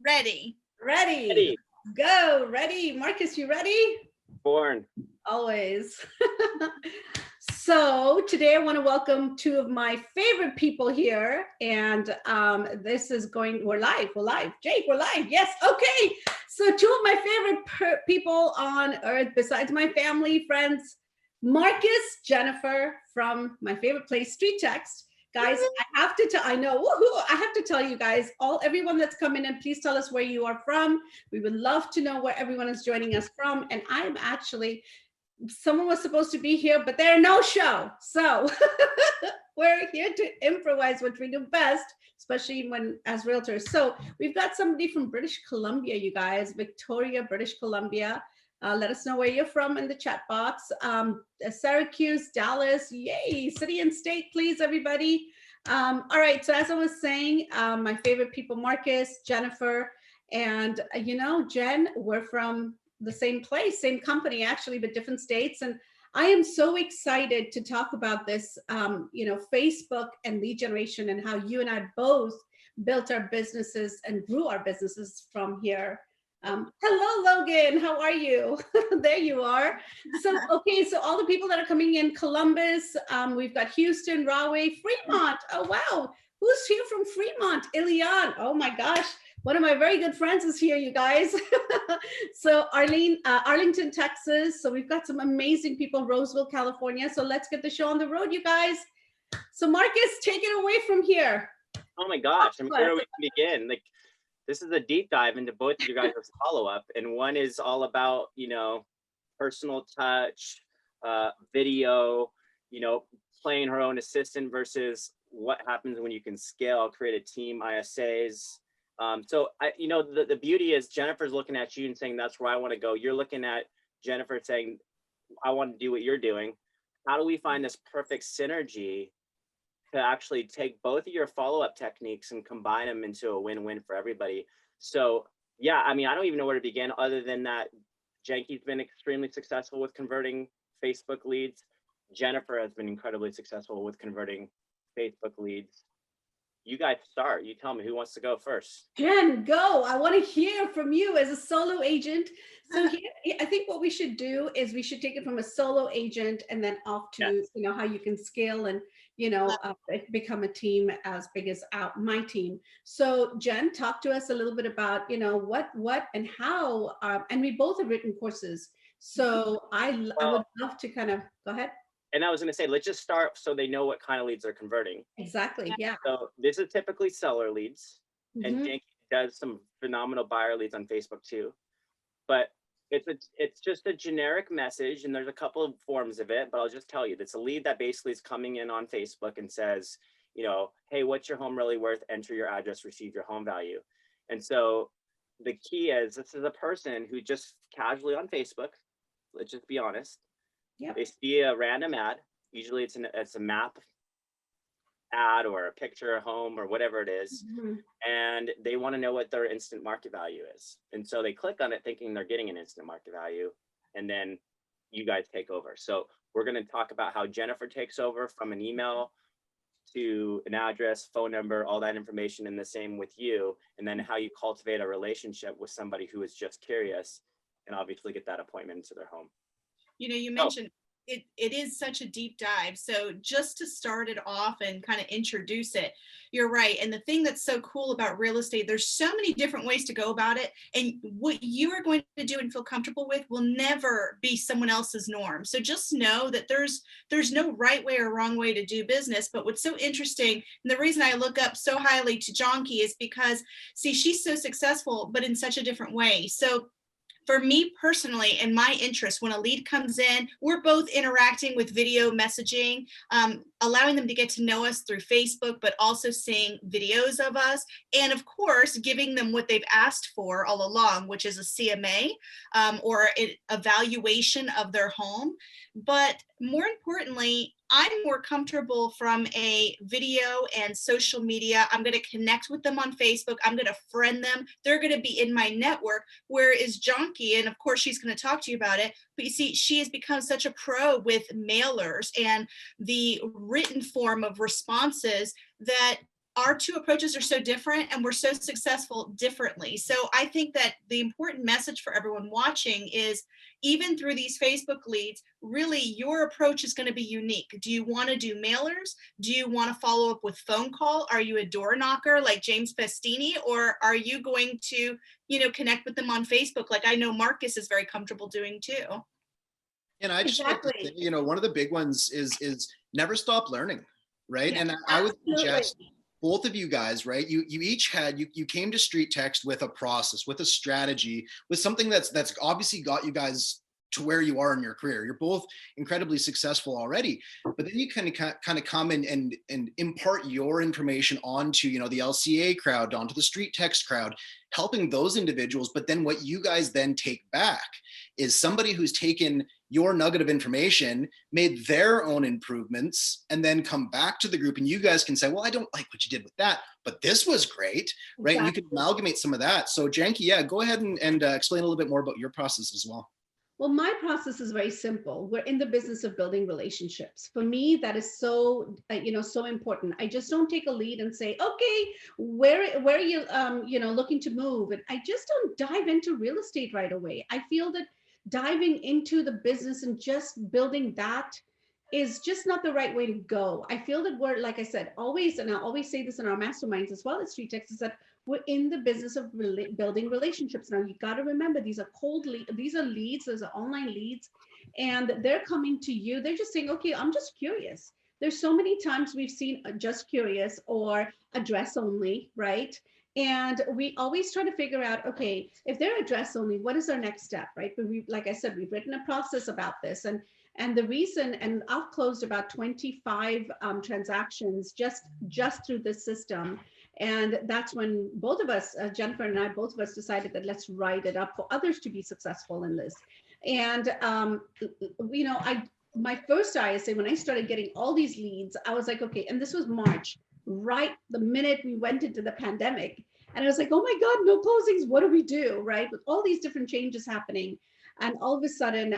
Ready. Ready. Ready. Go. Ready. Marcus, you ready? Born. Always. So today I want to welcome two of my favorite people here. And this is we're live. Jake, we're live. Yes. Okay. So two of my favorite people on earth, besides my family, friends, Marcus, Jennifer from my favorite place, StreetText. Guys, I have to tell, I know, woohoo, I have to tell you guys, everyone that's coming in, please tell us where you are from. We would love to know where everyone is joining us from. And I'm actually, someone was supposed to be here, but they're no show. So we're here to improvise, which we do best, especially when as realtors. So we've got somebody from British Columbia, you guys, Victoria, British Columbia. Let us know where you're from in the chat box. Syracuse, Dallas, yay, city and state, please, everybody. All right, so as I was saying, my favorite people, Marcus, Jennifer, and Jen, we're from the same place, same company, actually, but different states. And I am so excited to talk about this, Facebook and lead generation and how you and I both built our businesses and grew our businesses from here. Hello, Logan. How are you? There you are. So, okay. So all the people that are coming in, Columbus, we've got Houston, Rahway, Fremont. Oh, wow. Who's here from Fremont? Ilian. Oh my gosh. One of my very good friends is here, you guys. So Arlington, Texas. So we've got some amazing people, Roseville, California. So let's get the show on the road, you guys. So Marcus, take it away from here. Oh my gosh. I mean, where do we begin? Like, this is a deep dive into both of you guys' follow-up, and one is all about, personal touch, video, playing her own assistant versus what happens when you can scale, create a team, ISAs. So the beauty is Jennifer's looking at you and saying, that's where I want to go. You're looking at Jennifer saying, I want to do what you're doing. How do we find this perfect synergy to actually take both of your follow-up techniques and combine them into a win-win for everybody? So yeah, I mean, I don't even know where to begin other than that Janky's been extremely successful with converting Facebook leads. Jennifer has been incredibly successful with converting Facebook leads. You guys start. You tell me who wants to go first. Jen, go. I want to hear from you as a solo agent. So here, I think what we should do is we should take it from a solo agent and then off to, how you can scale and, become a team as big as my team. So Jen, talk to us a little bit about, what and how, and we both have written courses. So I would love to kind of, go ahead. And I was going to say, let's just start so they know what kind of leads they're converting. Exactly. Yeah. So this is typically seller leads, and Janky does some phenomenal buyer leads on Facebook too. But it's just a generic message, and there's a couple of forms of it. But I'll just tell you, it's a lead that basically is coming in on Facebook and says, hey, what's your home really worth? Enter your address, receive your home value. And so the key is, this is a person who just casually on Facebook, let's just be honest. Yep. They see a random ad. Usually it's a map ad or a picture of home or whatever it is. And they want to know what their instant market value is. And so they click on it thinking they're getting an instant market value. And then you guys take over. So we're going to talk about how Jennifer takes over from an email to an address, phone number, all that information, and the same with you. And then how you cultivate a relationship with somebody who is just curious and obviously get that appointment into their home. You mentioned it is such a deep dive. So just to start it off and kind of introduce it, you're right. And the thing that's so cool about real estate, there's so many different ways to go about it. And what you are going to do and feel comfortable with will never be someone else's norm. So just know that there's no right way or wrong way to do business. But what's so interesting, and the reason I look up so highly to Janky is because, see, she's so successful, but in such a different way. So for me personally, and my interest, when a lead comes in, we're both interacting with video messaging, allowing them to get to know us through Facebook, but also seeing videos of us. And of course, giving them what they've asked for all along, which is a CMA or an evaluation of their home. But more importantly, I'm more comfortable from a video and social media. I'm going to connect with them on Facebook. I'm going to friend them. They're going to be in my network. Whereas Janky, and of course she's going to talk to you about it, but you see, she has become such a pro with mailers and the written form of responses that our two approaches are so different and we're so successful differently. So I think that the important message for everyone watching is, even through these Facebook leads, really your approach is going to be unique. Do you want to do mailers? Do you want to follow up with phone call? Are you a door knocker like James Festini? Or are you going to, connect with them on Facebook like I know Marcus is very comfortable doing too? And I just like to say, one of the big ones is never stop learning, right? Yeah, and I would absolutely. suggest both of you guys, right? You each had, you came to StreetText with a process, with a strategy, with something that's obviously got you guys to where you are in your career. You're both incredibly successful already, but then you kind of come and impart your information onto, the LCA crowd, onto the StreetText crowd, helping those individuals. But then what you guys then take back is somebody who's taken your nugget of information, made their own improvements, and then come back to the group, and you guys can say, well, I don't like what you did with that, but this was great, right? Exactly. And you can amalgamate some of that. So Janky, yeah, go ahead and explain a little bit more about your process as well. Well, my process is very simple. We're in the business of building relationships. For me, that is so, so important. I just don't take a lead and say, okay, where are you, looking to move? And I just don't dive into real estate right away. I feel that diving into the business and just building that is just not the right way to go. I feel that we're, like I said, always, and I always say this in our masterminds as well as StreetText, is that we're in the business of building relationships. Now you got to remember, these are these are leads, these are online leads, and they're coming to you. They're just saying, okay, I'm just curious. There's so many times we've seen just curious or address only, right? And we always try to figure out, okay, if they're address only, what is our next step, right? But we, like I said, we've written a process about this, and the reason, and I've closed about 25 transactions just through this system. And that's when both of us, Jennifer and I, both of us decided that let's write it up for others to be successful in this. And, my first ISA, when I started getting all these leads, I was like, okay, and this was March, right the minute we went into the pandemic. And I was like, oh my God, no closings, what do we do, right? With all these different changes happening. And all of a sudden,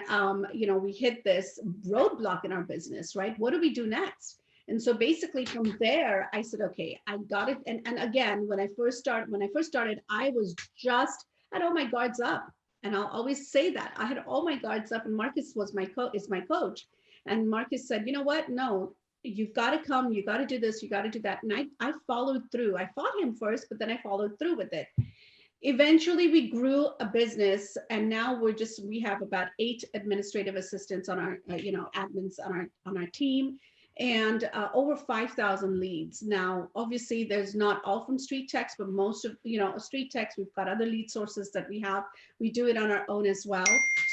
we hit this roadblock in our business, right? What do we do next? And so basically from there, I said, okay, I got it. And again, when I first started, I was just, had all my guards up. And I'll always say that I had all my guards up, and Marcus was my coach. And Marcus said, you know what? No, you've got to come, you got to do this, you got to do that. And I followed through. I fought him first, but then I followed through with it. Eventually we grew a business, and now we have about 8 administrative assistants on our, admins on our team, and over 5,000 leads. Now, obviously there's not all from StreetText, but most of, StreetText, we've got other lead sources that we do it on our own as well.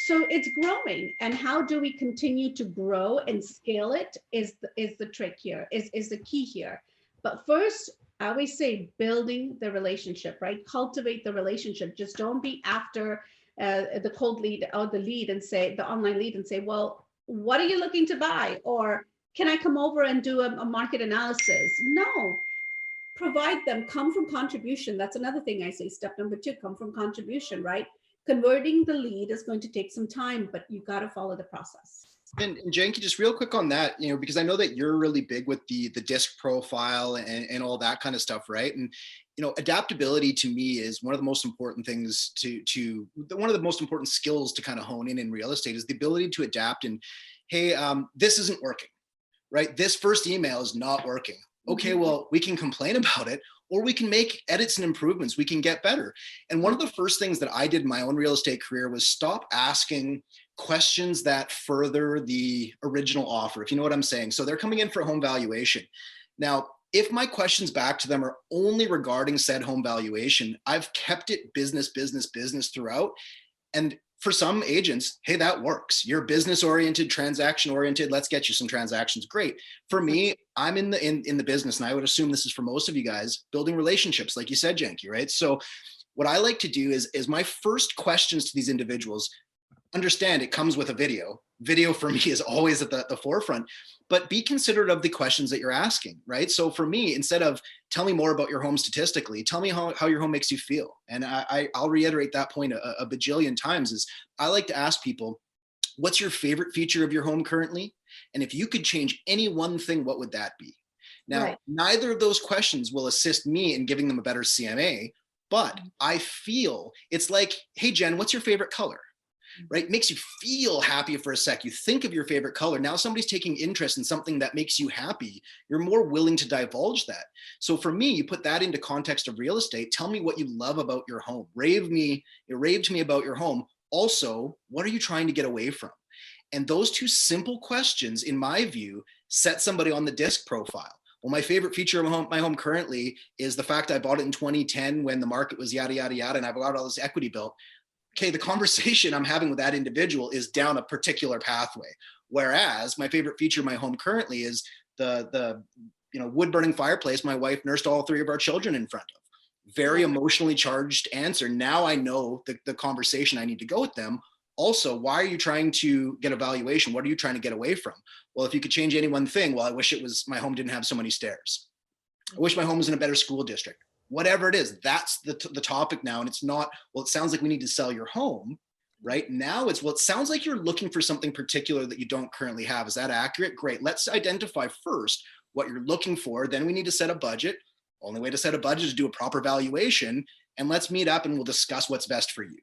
So it's growing. And how do we continue to grow and scale it is the trick here, is the key here. But first, I always say building the relationship, right? Cultivate the relationship. Just don't be after the cold lead or the lead and say, the online lead, and say, well, what are you looking to buy? Or can I come over and do a market analysis? No, provide them, come from contribution. That's another thing I say, step number 2, come from contribution, right? Converting the lead is going to take some time, but you got to follow the process. And Janky, just real quick on that, because I know that you're really big with the disc profile and all that kind of stuff, right? And adaptability to me is one of the most important things one of the most important skills to kind of hone in real estate, is the ability to adapt. And hey, this isn't working, right? This first email is not working. Okay, well, we can complain about it, or we can make edits and improvements. We can get better. And one of the first things that I did in my own real estate career was stop asking questions that further the original offer, if you know what I'm saying. So they're coming in for a home valuation. Now, if my questions back to them are only regarding said home valuation, I've kept it business throughout. And for some agents, hey, that works. You're business oriented, transaction oriented. Let's get you some transactions. Great. For me, I'm in the business, and I would assume this is for most of you guys, building relationships, like you said, Janky, right? So what I like to do is my first questions to these individuals, understand it comes with a video. Video for me is always at the forefront, but be considerate of the questions that you're asking, right? So for me, instead of tell me more about your home statistically, tell me how your home makes you feel. And I'll reiterate that point a bajillion times, is I like to ask people, what's your favorite feature of your home currently? And if you could change any one thing, what would that be? Now, Right. neither of those questions will assist me in giving them a better CMA, but I feel it's like, hey, Jen, what's your favorite color? Right? Makes you feel happy for a sec. You think of your favorite color. Now somebody's taking interest in something that makes you happy. You're more willing to divulge that. So for me, you put that into context of real estate. Tell me what you love about your home. Rave to me about your home. Also, what are you trying to get away from? And those two simple questions, in my view, set somebody on the disc profile. Well, my favorite feature of my home currently is the fact I bought it in 2010 when the market was yada, yada, yada, and I've got all this equity built. Okay, the conversation I'm having with that individual is down a particular pathway. Whereas my favorite feature of my home currently is the wood burning fireplace my wife nursed all 3 of our children in front of. Very emotionally charged answer. Now I know the conversation I need to go with them. Also, why are you trying to get a valuation? What are you trying to get away from? Well, if you could change any one thing, well, I wish my home didn't have so many stairs. I wish my home was in a better school district. Whatever it is, that's the topic now. And it's not, well, it sounds like we need to sell your home. Right now it's, well, it sounds like you're looking for something particular that you don't currently have. Is that accurate? Great. Let's identify first what you're looking for. Then we need to set a budget. Only way to set a budget is to do a proper valuation. And let's meet up and we'll discuss what's best for you.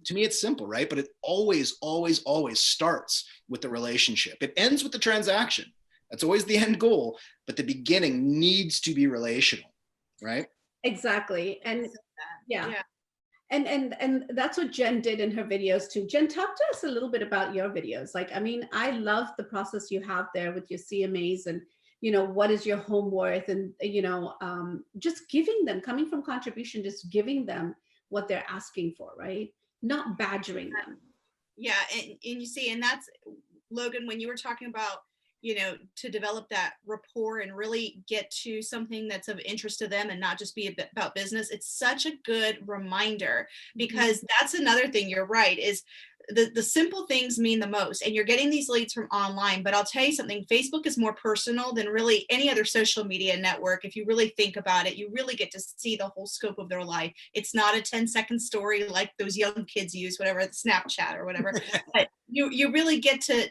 To me, it's simple, right? But it always, always, always starts with the relationship. It ends with the transaction. That's always the end goal. But the beginning needs to be relational, right? Exactly. And yeah. And that's what Jen did in her videos too. Jen, talk to us a little bit about your videos. Like, I mean, I love the process you have there with your CMAs and, what is your home worth, and, just giving them, coming from contribution, just giving them what they're asking for, right? Not badgering them. Yeah. And you see, and that's, Logan, when you were talking about, to develop that rapport and really get to something that's of interest to them and not just be about business. It's such a good reminder, because that's another thing, you're right, is the simple things mean the most. And you're getting these leads from online, but I'll tell you something, Facebook is more personal than really any other social media network. If you really think about it, you really get to see the whole scope of their life. It's not a 10-second story like those young kids use, whatever, Snapchat or whatever, but you really get to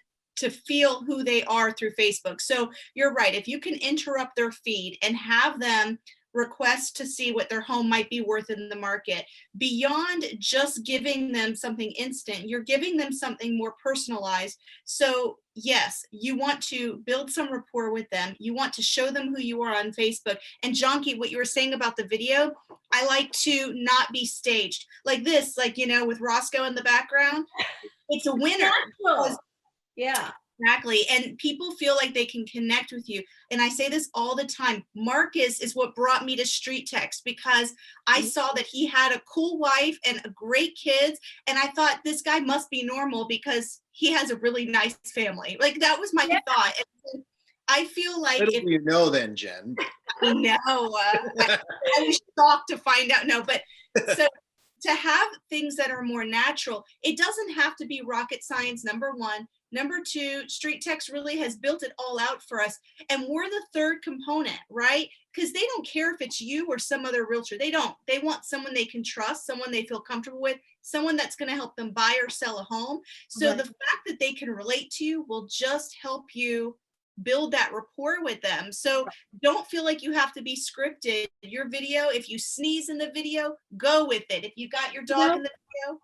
feel who they are through Facebook. So you're right. If you can interrupt their feed and have them request to see what their home might be worth in the market, beyond just giving them something instant, you're giving them something more personalized. So yes, you want to build some rapport with them. You want to show them who you are on Facebook. And Jonky, what you were saying about the video, I like to not be staged like this, like, with Roscoe in the background. It's a winner. Yeah, exactly. And people feel like they can connect with you. And I say this all the time. Marcus is what brought me to StreetText, because I saw that he had a cool wife and great kids. And I thought, this guy must be normal because he has a really nice family. Like, that was my thought. And I feel like, little do you know then, Jen. No, I was shocked to find out. No, but so to have things that are more natural, it doesn't have to be rocket science, number one. Number two, StreetText really has built it all out for us. And we're the third component, right? Because they don't care if it's you or some other realtor. They don't. They want someone they can trust, someone they feel comfortable with, someone that's going to help them buy or sell a home. So the fact that they can relate to you will just help you build that rapport with them. So don't feel like you have to be scripted. Your video, if you sneeze in the video, go with it. If you got your dog in the video.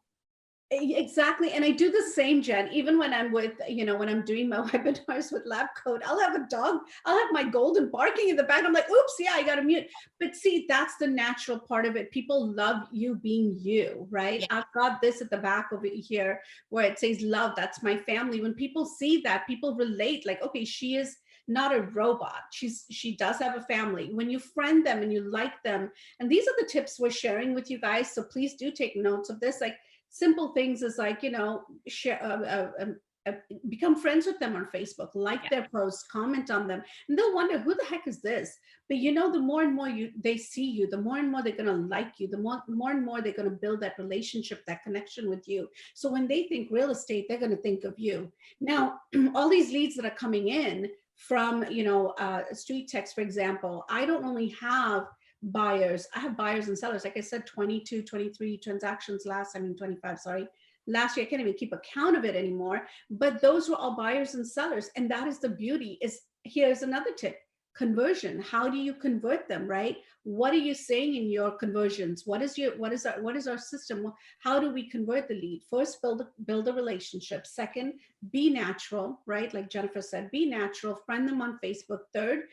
Exactly. And I do the same, Jen, even when I'm with, when I'm doing my webinars with LabCoat, I'll have a dog, I'll have my golden barking in the back. I'm like, oops, yeah, I got to mute. But see, that's the natural part of it. People love you being you, right? Yeah. I've got this at the back of it here where it says love, that's my family. When people see that, people relate, like, okay, she is not a robot. She does have a family. When you friend them and you like them, and these are the tips we're sharing with you guys. So please do take notes of this. Like, simple things is like, share, become friends with them on Facebook, like their posts, comment on them, and they'll wonder, who the heck is this? But the more and more they see you, the more and more they're going to like you, the more and more they're going to build that relationship, that connection with you. So when they think real estate, they're going to think of you. Now, all these leads that are coming in from, StreetText, for example, I don't only have buyers, I have buyers and sellers. Like I said, 22, 23 transactions 25, sorry. Last year, I can't even keep account of it anymore, but those were all buyers and sellers. And that is the beauty. Here's another tip. conversion. How do you convert them, right? What are you saying in your conversions? What is our system? How do we convert the lead? First, build a relationship. Second, be natural, right? Like Jennifer said, be natural, friend them on Facebook. Third,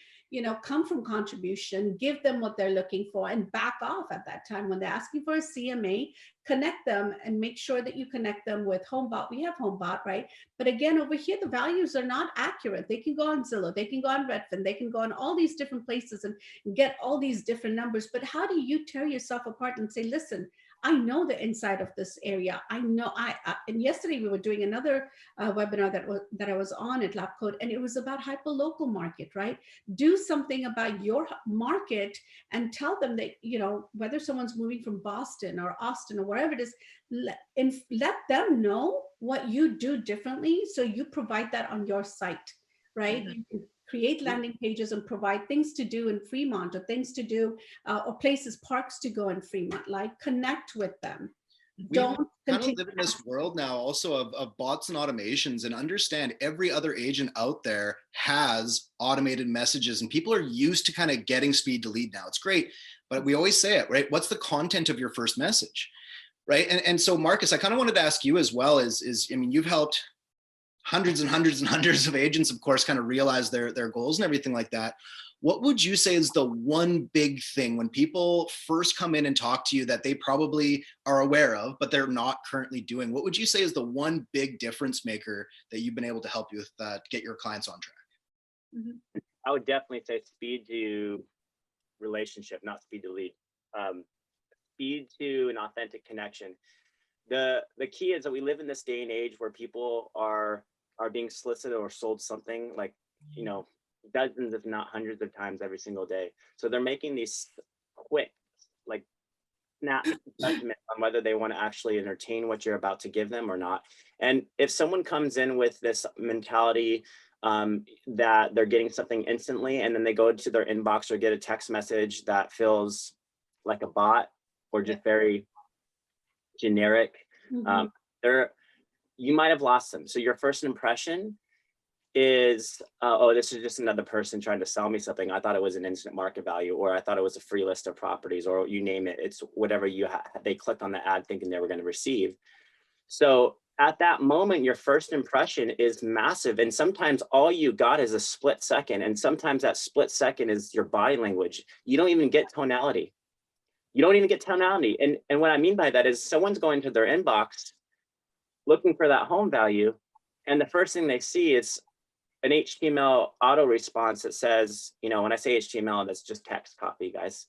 come from contribution, give them what they're looking for, and back off at that time. When they're asking for a CMA, connect them and make sure that you connect them with HomeBot. We have HomeBot, right? But again, over here, the values are not accurate. They can go on Zillow, they can go on Redfin, they can go on all these different places and get all these different numbers. But how do you tear yourself apart and say, listen, I know the inside of this area. I know and yesterday we were doing another webinar that I was on at LabCoat, and it was about hyperlocal market, right? Do something about your market and tell them that, whether someone's moving from Boston or Austin or wherever it is, let them know what you do differently. So you provide that on your site, right? Mhm. You can create landing pages and provide things to do in Fremont, or things to do, or places, parks to go in Fremont, like connect with them. We Don't kind of continue. live in this world now also of bots and automations, and understand every other agent out there has automated messages, and people are used to kind of getting speed to lead now. It's great, but we always say it, right? What's the content of your first message, right? And so Marcus, I kind of wanted to ask you as well, I mean, you've helped hundreds and hundreds and hundreds of agents, of course, kind of realize their goals and everything like that. What would you say is the one big thing when people first come in and talk to you that they probably are aware of, but they're not currently doing? What would you say is the one big difference maker that you've been able to help you with that, get your clients on track? Mhm. I would definitely say speed to relationship, not speed to lead. Speed to an authentic connection. The key is that we live in this day and age where people are being solicited or sold something like, dozens, if not hundreds of times every single day. So they're making these quick, like, snap judgment on whether they want to actually entertain what you're about to give them or not. And if someone comes in with this mentality that they're getting something instantly, and then they go to their inbox or get a text message that feels like a bot or just very generic, you might have lost them. So your first impression is, oh, this is just another person trying to sell me something. I thought it was an instant market value, or I thought it was a free list of properties, or you name it. It's whatever they clicked on the ad thinking they were going to receive. So at that moment, your first impression is massive. And sometimes all you got is a split second. And sometimes that split second is your body language. You don't even get tonality. And what I mean by that is someone's going to their inbox looking for that home value, and the first thing they see is an HTML auto response that says, when I say HTML, that's just text copy, guys.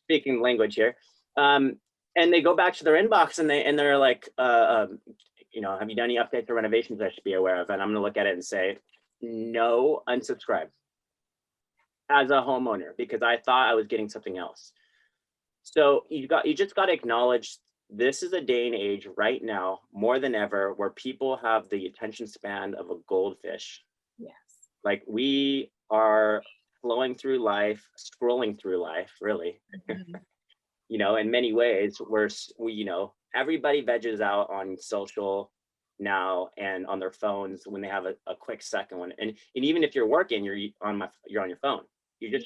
Speaking language here. And they go back to their inbox and they're like, have you done any updates or renovations I should be aware of? And I'm going to look at it and say, no, unsubscribe as a homeowner, because I thought I was getting something else. So you just got to acknowledge this is a day and age right now more than ever where people have the attention span of a goldfish. Yes. Like, we are flowing through life, scrolling through life, really. Mhm. In many ways, everybody veges out on social now and on their phones when they have a quick second one. And even if you're working, you're on your phone. You're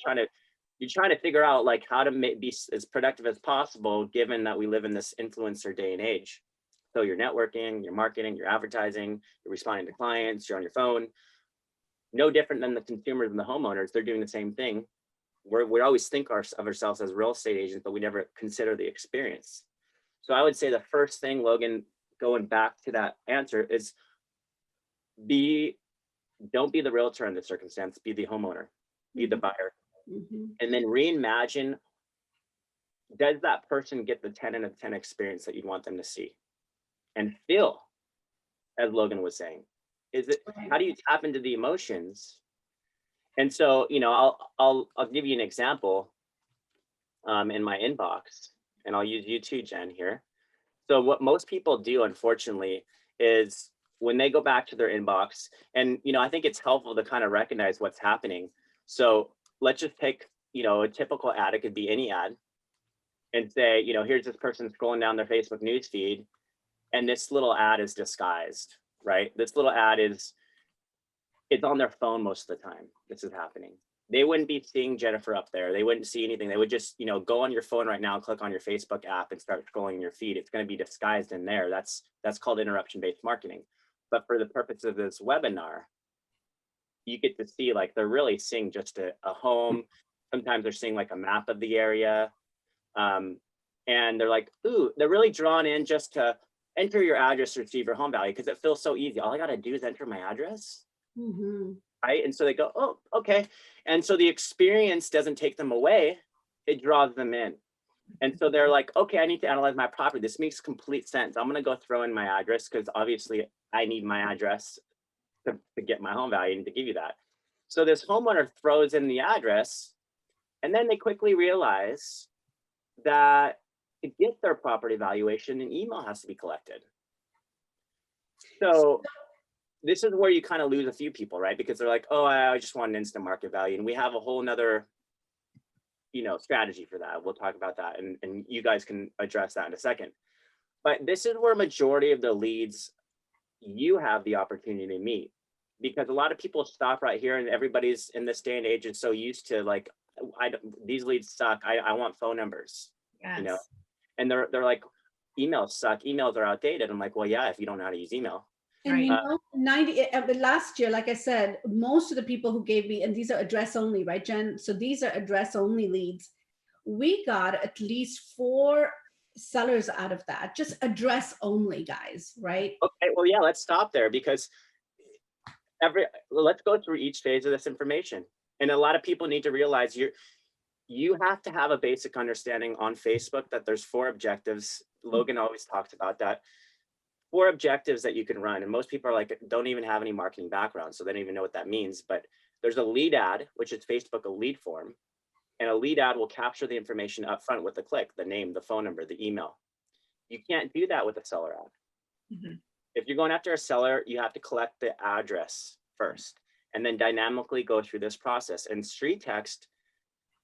trying to figure out like how to be as productive as possible, given that we live in this influencer day and age. So you're networking, you're marketing, you're advertising, you're responding to clients, you're on your phone. No different than the consumers and the homeowners. They're doing the same thing. We always think of ourselves as real estate agents, but we never consider the experience. So I would say the first thing, Logan, going back to that answer, is don't be the realtor in this circumstance, be the homeowner, be the buyer. And then reimagine, does that person get the 10 out of 10 experience that you'd want them to see and feel, as Logan was saying? How do you tap into the emotions? And so, I'll give you an example in my inbox, and I'll use you too, Jen, here. So what most people do, unfortunately, is when they go back to their inbox, and, I think it's helpful to kind of recognize what's happening. So let's just take, a typical ad. It could be any ad, and say, here's this person scrolling down their Facebook newsfeed, and this little ad is disguised, right? This little ad is it's on their phone most of the time this is happening. They wouldn't be seeing Jennifer up there. They wouldn't see anything. They would just, you know, go on your phone right now, click on your Facebook app and start scrolling your feed. It's going to be disguised in there. That's called interruption-based marketing. But for the purpose of this webinar, you get to see, like, they're really seeing just a home. Sometimes they're seeing like a map of the area. And they're like, ooh, they're really drawn in just to enter your address to receive your home value because it feels so easy. All I got to do is enter my address. Right. And so they go, oh, okay. And so the experience doesn't take them away, it draws them in. And so they're like, okay, I need to analyze my property. This makes complete sense. I'm going to go throw in my address because obviously I need my address to get my home value and to give you that. So this homeowner throws in the address and then they quickly realize that to get their property valuation, an email has to be collected. So this is where you kind of lose a few people, right? Because they're like, oh, I just want an instant market value. And we have a whole nother, you know, strategy for that. We'll talk about that. And you guys can address that in a second. But this is where majority of the leads you have the opportunity to meet. Because a lot of people stop right here and everybody's in this day and age is so used to like, these leads suck. I want phone numbers, you know? And they're like, emails suck. Emails are outdated. I'm like, well, yeah, if you don't know how to use email. And you know, last year, like I said, most of the people who gave me, and these are address only, right, Jen? So these are address only leads. We got at least 4 sellers out of that, just address only, guys, right? Okay, well, yeah, let's stop there because let's go through each phase of this information. And a lot of people need to realize you have to have a basic understanding on Facebook that there's 4 objectives. Logan always talks about that. 4 objectives that you can run. And most people are like, don't even have any marketing background. So they don't even know what that means. But there's a lead ad, which is Facebook, a lead form. And a lead ad will capture the information up front with a click, the name, the phone number, the email. You can't do that with a seller ad. If you're going after a seller, you have to collect the address first and then dynamically go through this process. And StreetText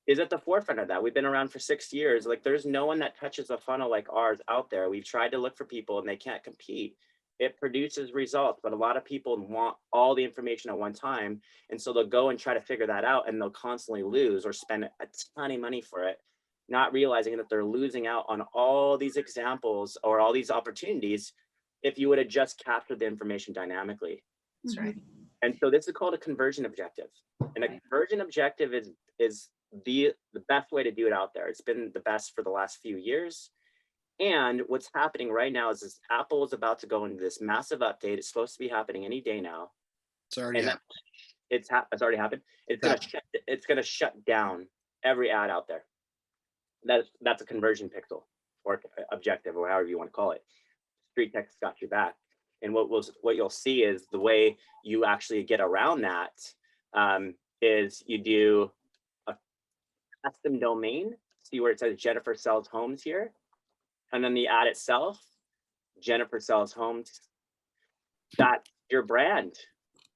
is at the forefront of that. We've been around for 6 years. Like there's no one that touches a funnel like ours out there. We've tried to look for people and they can't compete. It produces results, but a lot of people want all the information at one time. And so they'll go and try to figure that out and they'll constantly lose or spend a ton of money for it, not realizing that they're losing out on all these examples or all these opportunities if you would have just captured the information dynamically. That's right. And so this is called a conversion objective. And a conversion objective is the best way to do it out there. It's been the best for the last few years. And what's happening right now is this Apple is about to go into this massive update. It's supposed to be happening any day now. It's already happened. It's already happened. It's gonna shut down every ad out there. That's a conversion pixel or objective or however you want to call it. StreetText got your back. And what you'll see is the way you actually get around that is you do a custom domain. See where it says Jennifer Sells Homes here. And then the ad itself, Jennifer Sells Homes. That's your brand.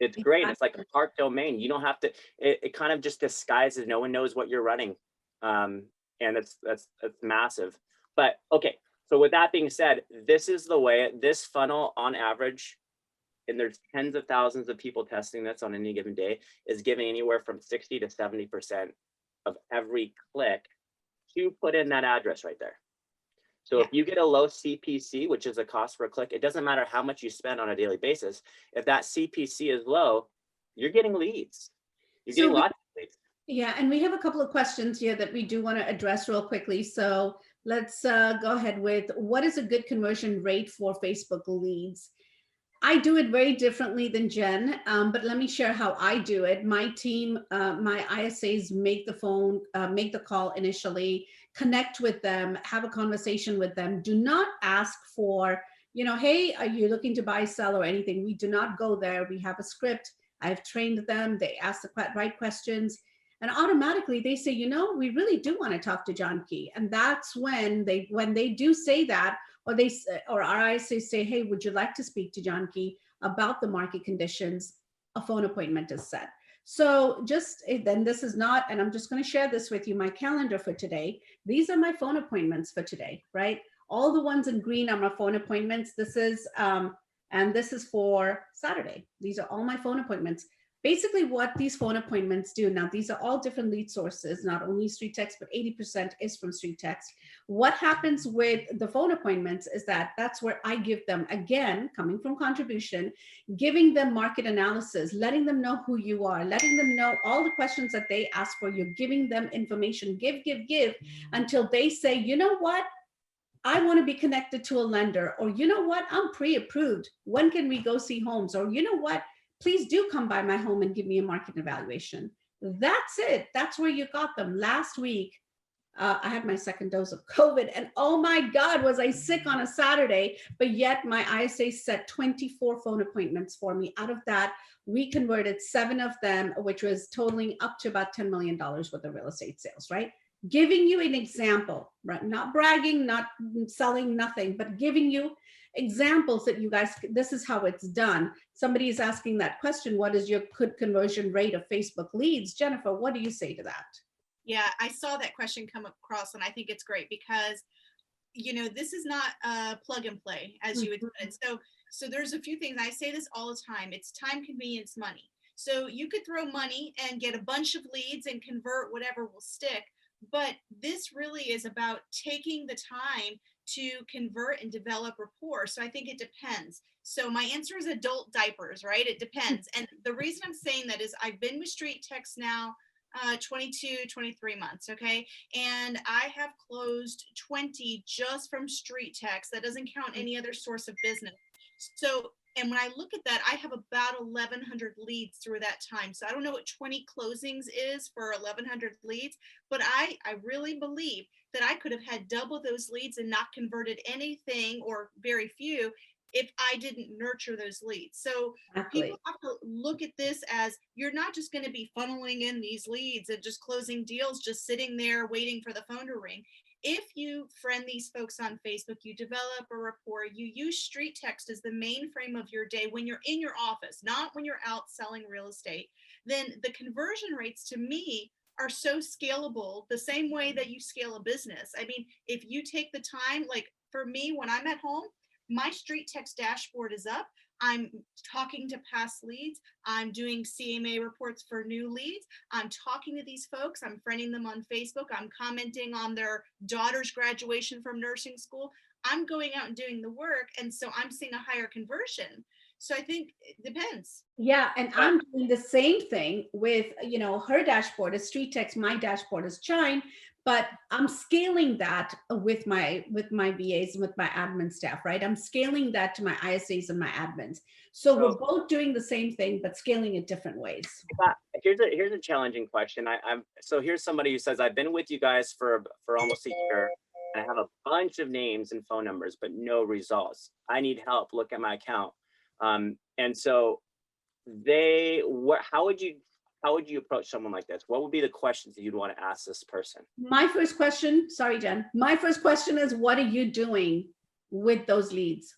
It's great. It's like a park domain. You don't have to, it kind of just disguises, no one knows what you're running. And that's massive. But okay, so with that being said, this is the way, this funnel on average, and there's tens of thousands of people testing this on any given day, is giving anywhere from 60 to 70% of every click to put in that address right there. So if you get a low CPC, which is a cost per click, it doesn't matter how much you spend on a daily basis. If that CPC is low, you're getting leads. You're getting lots of leads. Yeah, and we have a couple of questions here that we do want to address real quickly. So let's go ahead with, what is a good conversion rate for Facebook leads? I do it very differently than Jen, but let me share how I do it. My team, my ISAs make the call initially, connect with them, have a conversation with them. Do not ask for, hey, are you looking to buy, sell, or anything? We do not go there. We have a script. I've trained them. They ask the right questions. And automatically they say, we really do want to talk to John Key. And that's when they do say that, or our ISAs say, hey, would you like to speak to John Key about the market conditions? A phone appointment is set. So then this is not, and I'm just going to share this with you, my calendar for today. These are my phone appointments for today, right? All the ones in green are my phone appointments. This is, and this is for Saturday. These are all my phone appointments. basically what these phone appointments do. Now, these are all different lead sources, not only StreetText, but 80% is from StreetText. What happens with the phone appointments is that that's where I give them, again, coming from contribution, giving them market analysis, letting them know who you are, letting them know all the questions that they ask for. You're giving them information, give, until they say, you know what? I want to be connected to a lender, or you know what? I'm pre-approved. When can we go see homes? Or you know what? Please do come by my home and give me a market evaluation. That's it. That's where you got them. Last week, I had my second dose of COVID, and oh my God, was I sick on a Saturday, but yet my ISA set 24 phone appointments for me. Out of that, we converted 7 of them, which was totaling up to about $10 million worth of real estate sales, right? Giving you an example, right? Not bragging, not selling, nothing, but giving you examples that you guys, this is how it's done. Somebody is asking that question, what is your good conversion rate of Facebook leads? Jennifer, what do you say to that? Yeah, I saw that question come across, and I think it's great because, you know, this is not plug and play, as you would put it. So there's a few things. I say this all the time. It's time, convenience, money. So you could throw money and get a bunch of leads and convert whatever will stick. But this really is about taking the time to convert and develop rapport. So I think it depends. So my answer is adult diapers, right? It depends. And the reason I'm saying that is I've been with StreetText now 22, 23 months. Okay. And I have closed 20 just from StreetText. That doesn't count any other source of business. So, and when I look at that, I have about 1,100 leads through that time. So I don't know what 20 closings is for 1,100 leads, but I really believe that I could have had double those leads and not converted anything or very few if I didn't nurture those leads. So people have to look at this as you're not just going to be funneling in these leads and just closing deals, just sitting there waiting for the phone to ring. If you friend these folks on Facebook, you develop a rapport, you use StreetText as the mainframe of your day when you're in your office, not when you're out selling real estate, then the conversion rates to me are so scalable the same way that you scale a business. I mean, if you take the time, like for me, when I'm at home, my StreetText dashboard is up. I'm talking to past leads. I'm doing CMA reports for new leads. I'm talking to these folks. I'm friending them on Facebook. I'm commenting on their daughter's graduation from nursing school. I'm going out and doing the work. And so I'm seeing a higher conversion. So I think it depends. Yeah. And I'm doing the same thing with, you know, her dashboard is StreetText, my dashboard is Chime, but I'm scaling that with my VAs and with my admin staff, right? I'm scaling that to my ISAs and my admins. So we're both doing the same thing, but scaling it different ways. Here's a challenging question. So here's somebody who says, I've been with you guys for almost a year, and I have a bunch of names and phone numbers, but no results. I need help. Look at my account. And so how would you approach someone like this? What would be the questions that you'd want to ask this person? My first question, sorry, Jen. My first question is, what are you doing with those leads?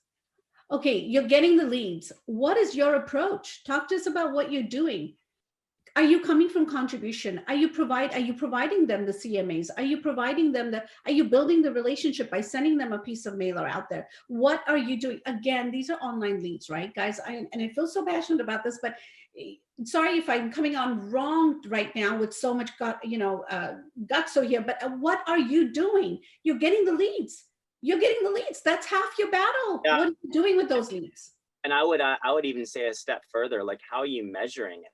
Okay, you're getting the leads. What is your approach? Talk to us about what you're doing. Are you coming from contribution? Are you providing them the CMAs? Are you providing them are you building the relationship by sending them a piece of mailer out there? What are you doing? Again, these are online leads, right, guys? And I feel so passionate about this, but sorry if I'm coming on wrong right now with so much gusto here, but what are you doing? You're getting the leads. You're getting the leads. That's half your battle. Yeah. What are you doing with those leads? And I would even say a step further, like, how are you measuring it?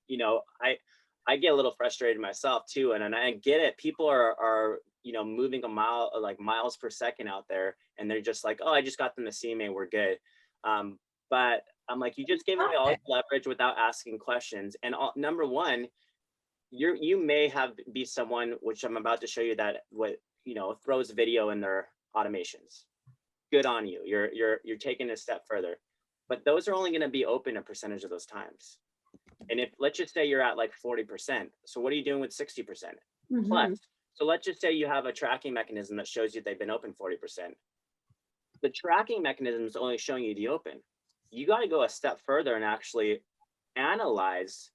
You know, I get a little frustrated myself too. And I get it. People are, you know, moving like miles per second out there, and they're just like, oh, I just got them the CMA, we're good. But I'm like, you just gave away all the leverage without asking questions. And number one, you may be someone, which I'm about to show you, that throws video in their automations. Good on you. You're taking a step further. But those are only going to be open a percentage of those times. And if, let's just say you're at like 40%, so what are you doing with 60% plus? So let's just say you have a tracking mechanism that shows you they've been open 40%. The tracking mechanism is only showing you the open. You got to go a step further and actually analyze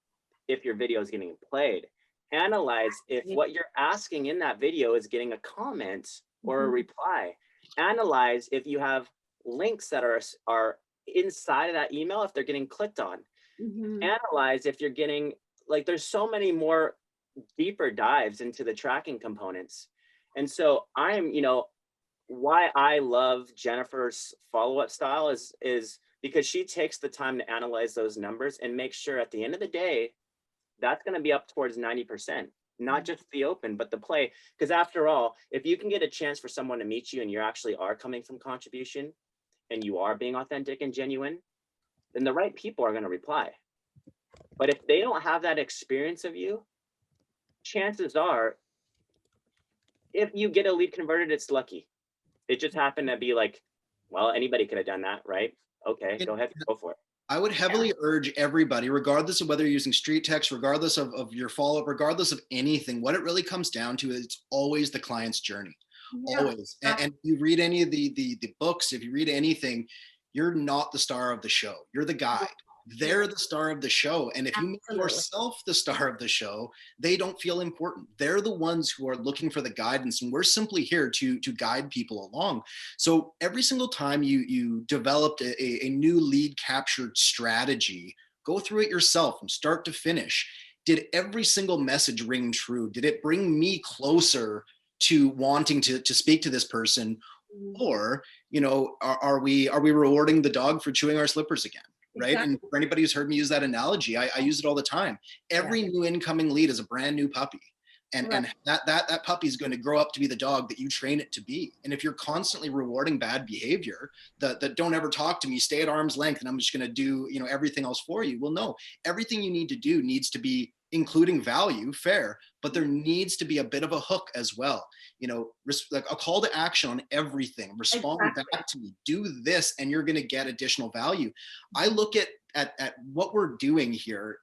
if your video is getting played. Analyze if what you're asking in that video is getting a comment or a reply. Analyze if you have links that are inside of that email, if they're getting clicked on. Analyze if you're getting, like, there's so many more deeper dives into the tracking components. And so why I love Jennifer's follow-up style is because she takes the time to analyze those numbers and make sure at the end of the day, that's going to be up towards 90%, not just the open, but the play. Because after all, if you can get a chance for someone to meet you and you actually are coming from contribution and you are being authentic and genuine, then the right people are going to reply. But if they don't have that experience of you, chances are, if you get a lead converted, it's lucky. It just happened to be like, well, anybody could have done that, right? Okay, go ahead, go for it. I would heavily urge everybody, regardless of whether you're using StreetText, regardless of your follow-up, regardless of anything, what it really comes down to is it's always the client's journey. Always. And if you read any of the books, if you read anything, you're not the star of the show. You're the guide. They're the star of the show. And if you make yourself the star of the show, they don't feel important. They're the ones who are looking for the guidance. And we're simply here to guide people along. So every single time you developed a new lead capture strategy, go through it yourself from start to finish. Did every single message ring true? Did it bring me closer to wanting to speak to this person? Or, are we rewarding the dog for chewing our slippers again? Right. Exactly. And for anybody who's heard me use that analogy, I use it all the time. Every new incoming lead is a brand new puppy. And that puppy is going to grow up to be the dog that you train it to be. And if you're constantly rewarding bad behavior, that don't ever talk to me, stay at arm's length, and I'm just going to do, everything else for you. Well, no, everything you need to do needs to be including value, fair, but there needs to be a bit of a hook as well. Like a call to action on everything. Respond back to me, do this, and you're going to get additional value. I look at what we're doing here.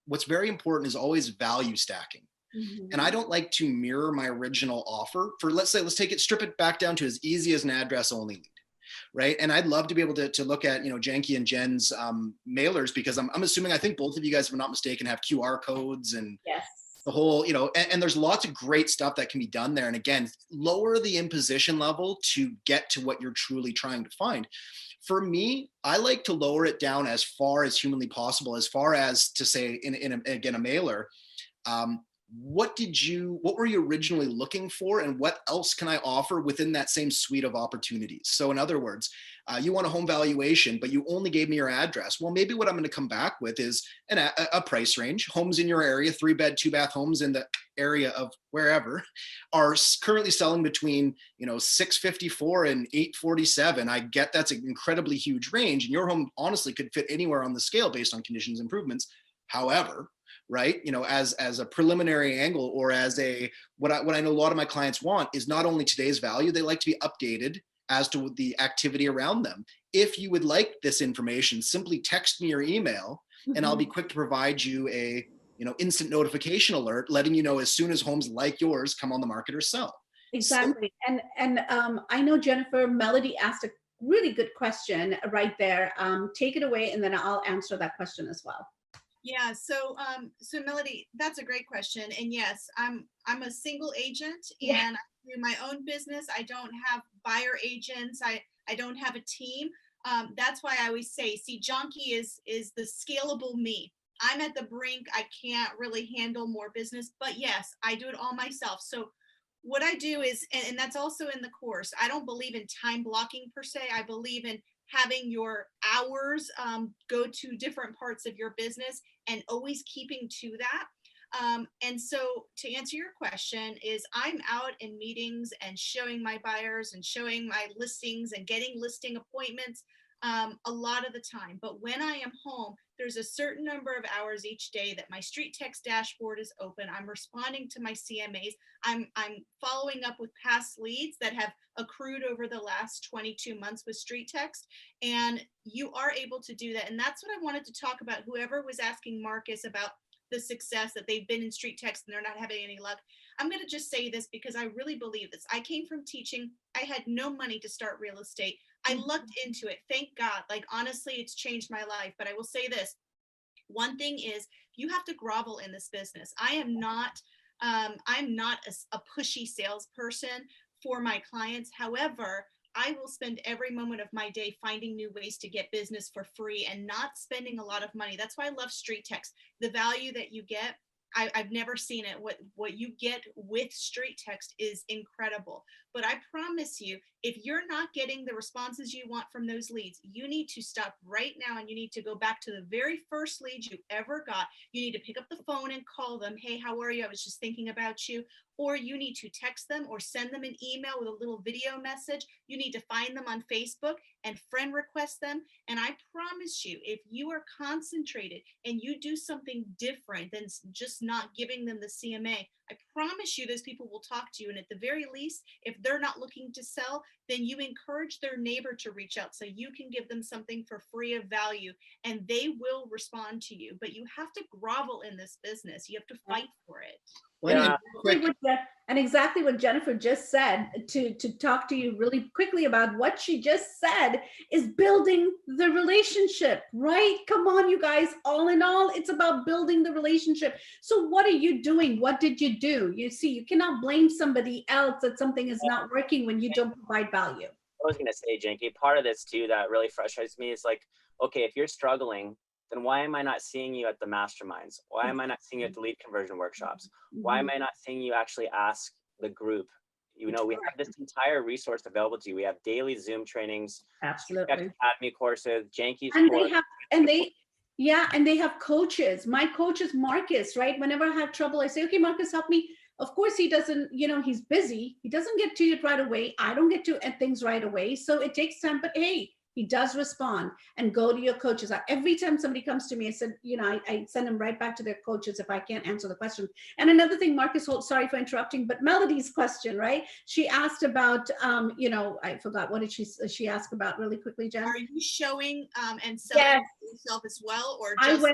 What's very important is always value stacking. And I don't like to mirror my original offer for, let's strip it back down to as easy as an address only lead. Right. And I'd love to be able to look at, Janky and Jen's mailers, because I'm assuming, I think both of you guys, if I'm not mistaken, have QR codes and the whole, and there's lots of great stuff that can be done there. And again, lower the imposition level to get to what you're truly trying to find. For me, I like to lower it down as far as humanly possible, as far as to say in a mailer, what were you originally looking for, and what else can I offer within that same suite of opportunities? So in other words, you want a home valuation, but you only gave me your address. Well, maybe what I'm going to come back with is a price range. Homes in your area, 3-bed, 2-bath homes in the area of wherever, are currently selling between $654 and $847. I get that's an incredibly huge range, and your home honestly could fit anywhere on the scale based on conditions improvements. However, right, as a preliminary angle, or as what I know a lot of my clients want is not only today's value, they like to be updated as to the activity around them. If you would like this information, simply text me your email, and I'll be quick to provide you a instant notification alert letting you know as soon as homes like yours come on the market or sell. Exactly. And I know Jennifer, Melody asked a really good question right there. Take it away, and then I'll answer that question as well. Yeah, so Melody, that's a great question. And yes, I'm a single agent, and I do my own business. I don't have buyer agents. I don't have a team. That's why I always say, see, Jonky is the scalable me. I'm at the brink. I can't really handle more business, but yes, I do it all myself. So what I do is, and that's also in the course, I don't believe in time blocking per se. I believe in having your hours go to different parts of your business and always keeping to that. And so to answer your question is, I'm out in meetings and showing my buyers and showing my listings and getting listing appointments a lot of the time. But when I am home, there's a certain number of hours each day that my StreetText dashboard is open. I'm responding to my CMAs. I'm following up with past leads that have accrued over the last 22 months with StreetText. And you are able to do that. And that's what I wanted to talk about. Whoever was asking Marcus about the success that they've been in StreetText and they're not having any luck. I'm going to just say this because I really believe this. I came from teaching. I had no money to start real estate. I lucked into it. Thank God. Like, honestly, it's changed my life. But I will say this. One thing is, you have to grovel in this business. I'm not a pushy salesperson for my clients. However, I will spend every moment of my day finding new ways to get business for free and not spending a lot of money. That's why I love StreetText. The value that you get, I've never seen it. What you get with StreetText is incredible. But I promise you, if you're not getting the responses you want from those leads, you need to stop right now and you need to go back to the very first lead you ever got. You need to pick up the phone and call them. Hey, how are you? I was just thinking about you. Or you need to text them or send them an email with a little video message. You need to find them on Facebook and friend request them. And I promise you, if you are concentrated and you do something different than just not giving them the CMA, I promise you those people will talk to you. And at the very least, if they're not looking to sell, then you encourage their neighbor to reach out so you can give them something for free of value and they will respond to you. But you have to grovel in this business. You have to fight for it. Yeah. And exactly what Jennifer just said, to talk to you really quickly about what she just said, is building the relationship, right? Come on, you guys, all in all, it's about building the relationship. So what are you doing? What did you do? You see, you cannot blame somebody else that something is not working when you don't provide value. I was going to say, Janky, part of this too that really frustrates me is like, okay, if you're struggling, then why am I not seeing you at the masterminds? Why am I not seeing you at the lead conversion workshops? Why am I not seeing you actually ask the group? You know, we have this entire resource available to you. We have daily Zoom trainings, Absolutely, Academy courses, Janky's and course. they have coaches. My coach is Marcus, right? Whenever I have trouble, I say, okay, Marcus, help me. Of course, he doesn't, he's busy. He doesn't get to it right away. I don't get to things right away. So it takes time, but hey, he does respond. And go to your coaches. Every time somebody comes to me, I said, I send them right back to their coaches if I can't answer the question. And another thing, Marcus, sorry for interrupting, but Melody's question, right? She asked about, I forgot, what did she ask about really quickly, Jen? Are you showing and selling yourself as well, or just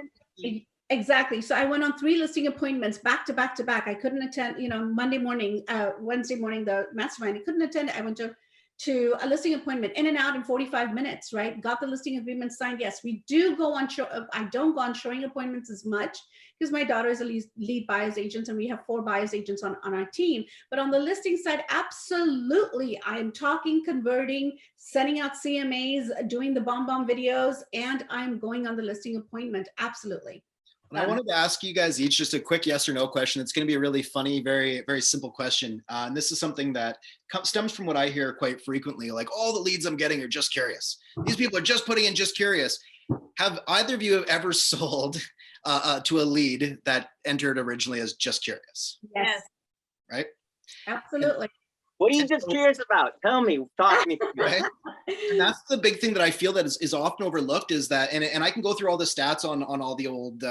Exactly. So I went on 3 listing appointments back to back to back. I couldn't attend, Monday morning, Wednesday morning, the mastermind. I couldn't attend. I went to a listing appointment, in and out in 45 minutes, right? Got the listing agreement signed. Yes, we do go on I don't go on showing appointments as much because my daughter is a lead buyer's agent and we have 4 buyer's agents on our team. But on the listing side, absolutely. I am talking, converting, sending out CMAs, doing the bomb videos, and I'm going on the listing appointment. Absolutely. And I wanted to ask you guys each just a quick yes or no question. It's going to be a really funny, very, very simple question. And this is something that stems from what I hear quite frequently. Like, all the leads I'm getting are just curious. These people are just putting in just curious. Have either of you ever sold to a lead that entered originally as just curious? Yes. Right? Absolutely. What are you just curious about? Tell me, talk to me. Right? And that's the big thing that I feel that is often overlooked, is that, and I can go through all the stats on all the old,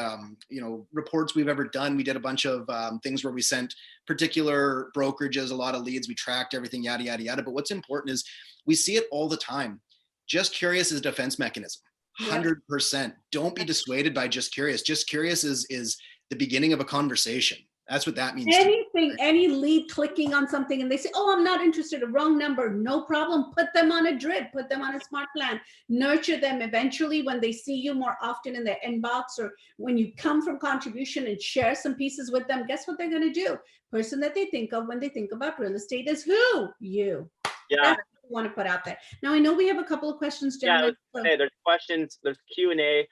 reports we've ever done. We did a bunch of things where we sent particular brokerages a lot of leads. We tracked everything, yada, yada, yada. But what's important is we see it all the time. Just curious is a defense mechanism. 100%. Don't be dissuaded by just curious. Just curious is the beginning of a conversation. That's what that means. Anything, any lead clicking on something and they say, oh, I'm not interested, a wrong number, no problem. Put them on a drip, put them on a smart plan, nurture them. Eventually, when they see you more often in their inbox, or when you come from contribution and share some pieces with them, guess what they're going to do? Person that they think of when they think about real estate is who? You. Yeah. That's what we want to put out there. Now, I know we have a couple of questions, gentlemen. Yeah, there's questions, there's Q&A.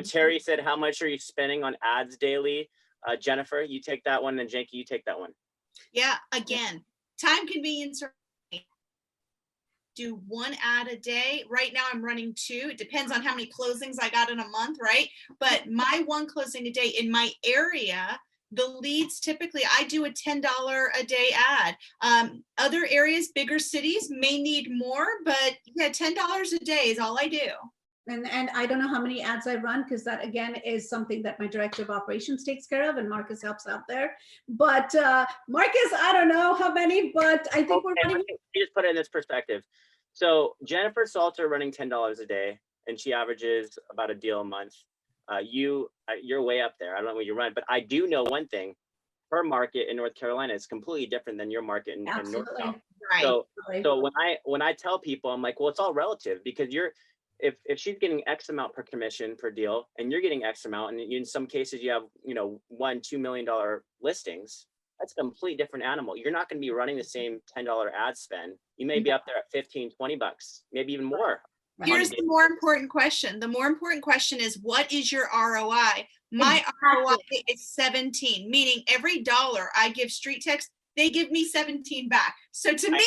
Terry said, how much are you spending on ads daily? Jennifer, you take that one, and Janky, you take that one. Yeah, again, time convenience. Do 1 ad a day. Right now I'm running 2. It depends on how many closings I got in a month, right? But my 1 closing a day in my area, the leads, typically I do a $10 a day ad. Other areas, bigger cities may need more, but yeah, $10 a day is all I do. And I don't know how many ads I run, because that, again, is something that my director of operations takes care of, and Marcus helps out there. But Marcus, I don't know how many, but I think we're running. You just put it in this perspective. So Jennifer Salter running $10 a day, and she averages about a deal a month. You're way up there. I don't know what you run, but I do know one thing. Her market in North Carolina is completely different than your market in North Carolina. Right. So when I tell people, I'm like, well, it's all relative, because if she's getting X amount per commission per deal, and you're getting X amount, and in some cases you have, $1-2 million listings, that's a complete different animal. You're not going to be running the same $10 ad spend. You may be up there at 15, 20 bucks, maybe even more. Here's the more important question. The more important question is, what is your ROI? My ROI is 17, meaning every dollar I give StreetText, they give me 17 back. So to me,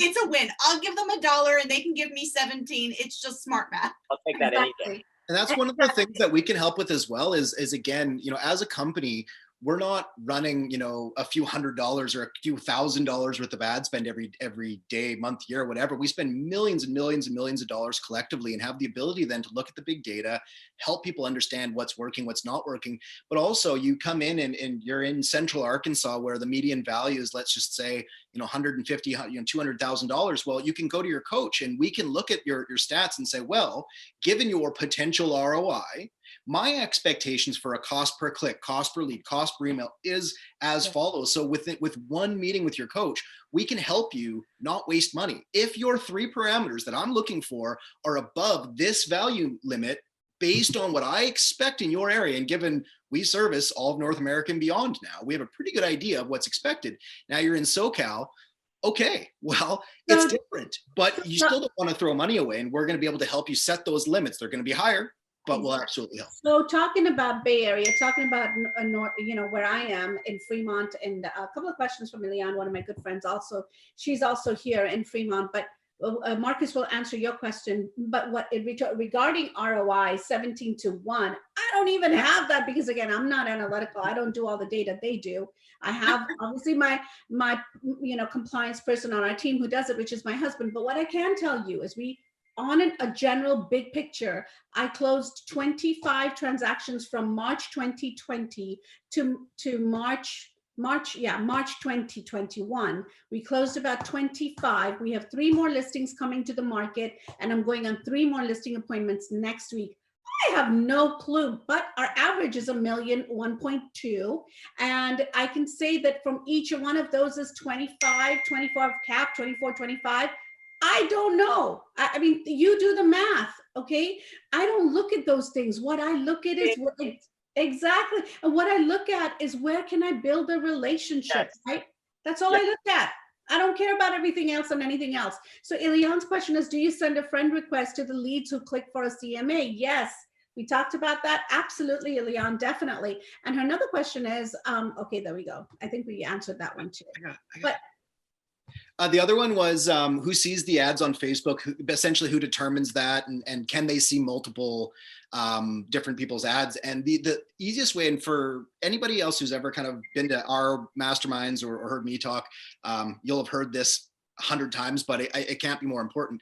it's a win. I'll give them $1 and they can give me 17. It's just smart math. I'll take that any day. And that's one of the things that we can help with as well is again, as a company, we're not running, a few $100s or a few $1,000s worth of ad spend every day, month, year, whatever. We spend millions and millions and millions of dollars collectively and have the ability then to look at the big data, help people understand what's working, what's not working. But also you come in and you're in central Arkansas where the median value is, let's just say, $150,000, $200,000. Well, you can go to your coach and we can look at your stats and say, well, given your potential ROI, my expectations for a cost per click, cost per lead, cost per email is as follows. So with one meeting with your coach, we can help you not waste money. If your 3 parameters that I'm looking for are above this value limit, based on what I expect in your area, and given we service all of North America and beyond now, we have a pretty good idea of what's expected. Now you're in SoCal. Okay, well, it's different, but you still don't want to throw money away, and we're going to be able to help you set those limits. They're going to be higher, but we'll absolutely help. So talking about Bay Area, talking about where I am in Fremont, and a couple of questions from Eliane, one of my good friends also. She's also here in Fremont, but Marcus will answer your question. But regarding ROI 17-1, I don't even have that because again, I'm not analytical. I don't do all the data they do. I have obviously my compliance person on our team who does it, which is my husband. But what I can tell you is on a general big picture, I closed 25 transactions from March 2020 to March 2021. We closed about 25. We have 3 more listings coming to the market, and I'm going on 3 more listing appointments next week. I have no clue, but our average is $1 million, 1.2. And I can say that from each one of those is 25 cap, 24, 25. I don't know. I mean, you do the math, okay? I don't look at those things. What I look at is exactly. And what I look at is where can I build a relationship, right? That's all I look at. I don't care about everything else and anything else. So Eliane's question is, do you send a friend request to the leads who click for a CMA? Yes. We talked about that. Absolutely, Eliane, definitely. And her another question is, okay, there we go. I think we answered that one too. The other one was who sees the ads on Facebook, essentially who determines that, and can they see multiple different people's ads? And the easiest way, and for anybody else who's ever kind of been to our masterminds or heard me talk, you'll have heard this 100 times, but it can't be more important.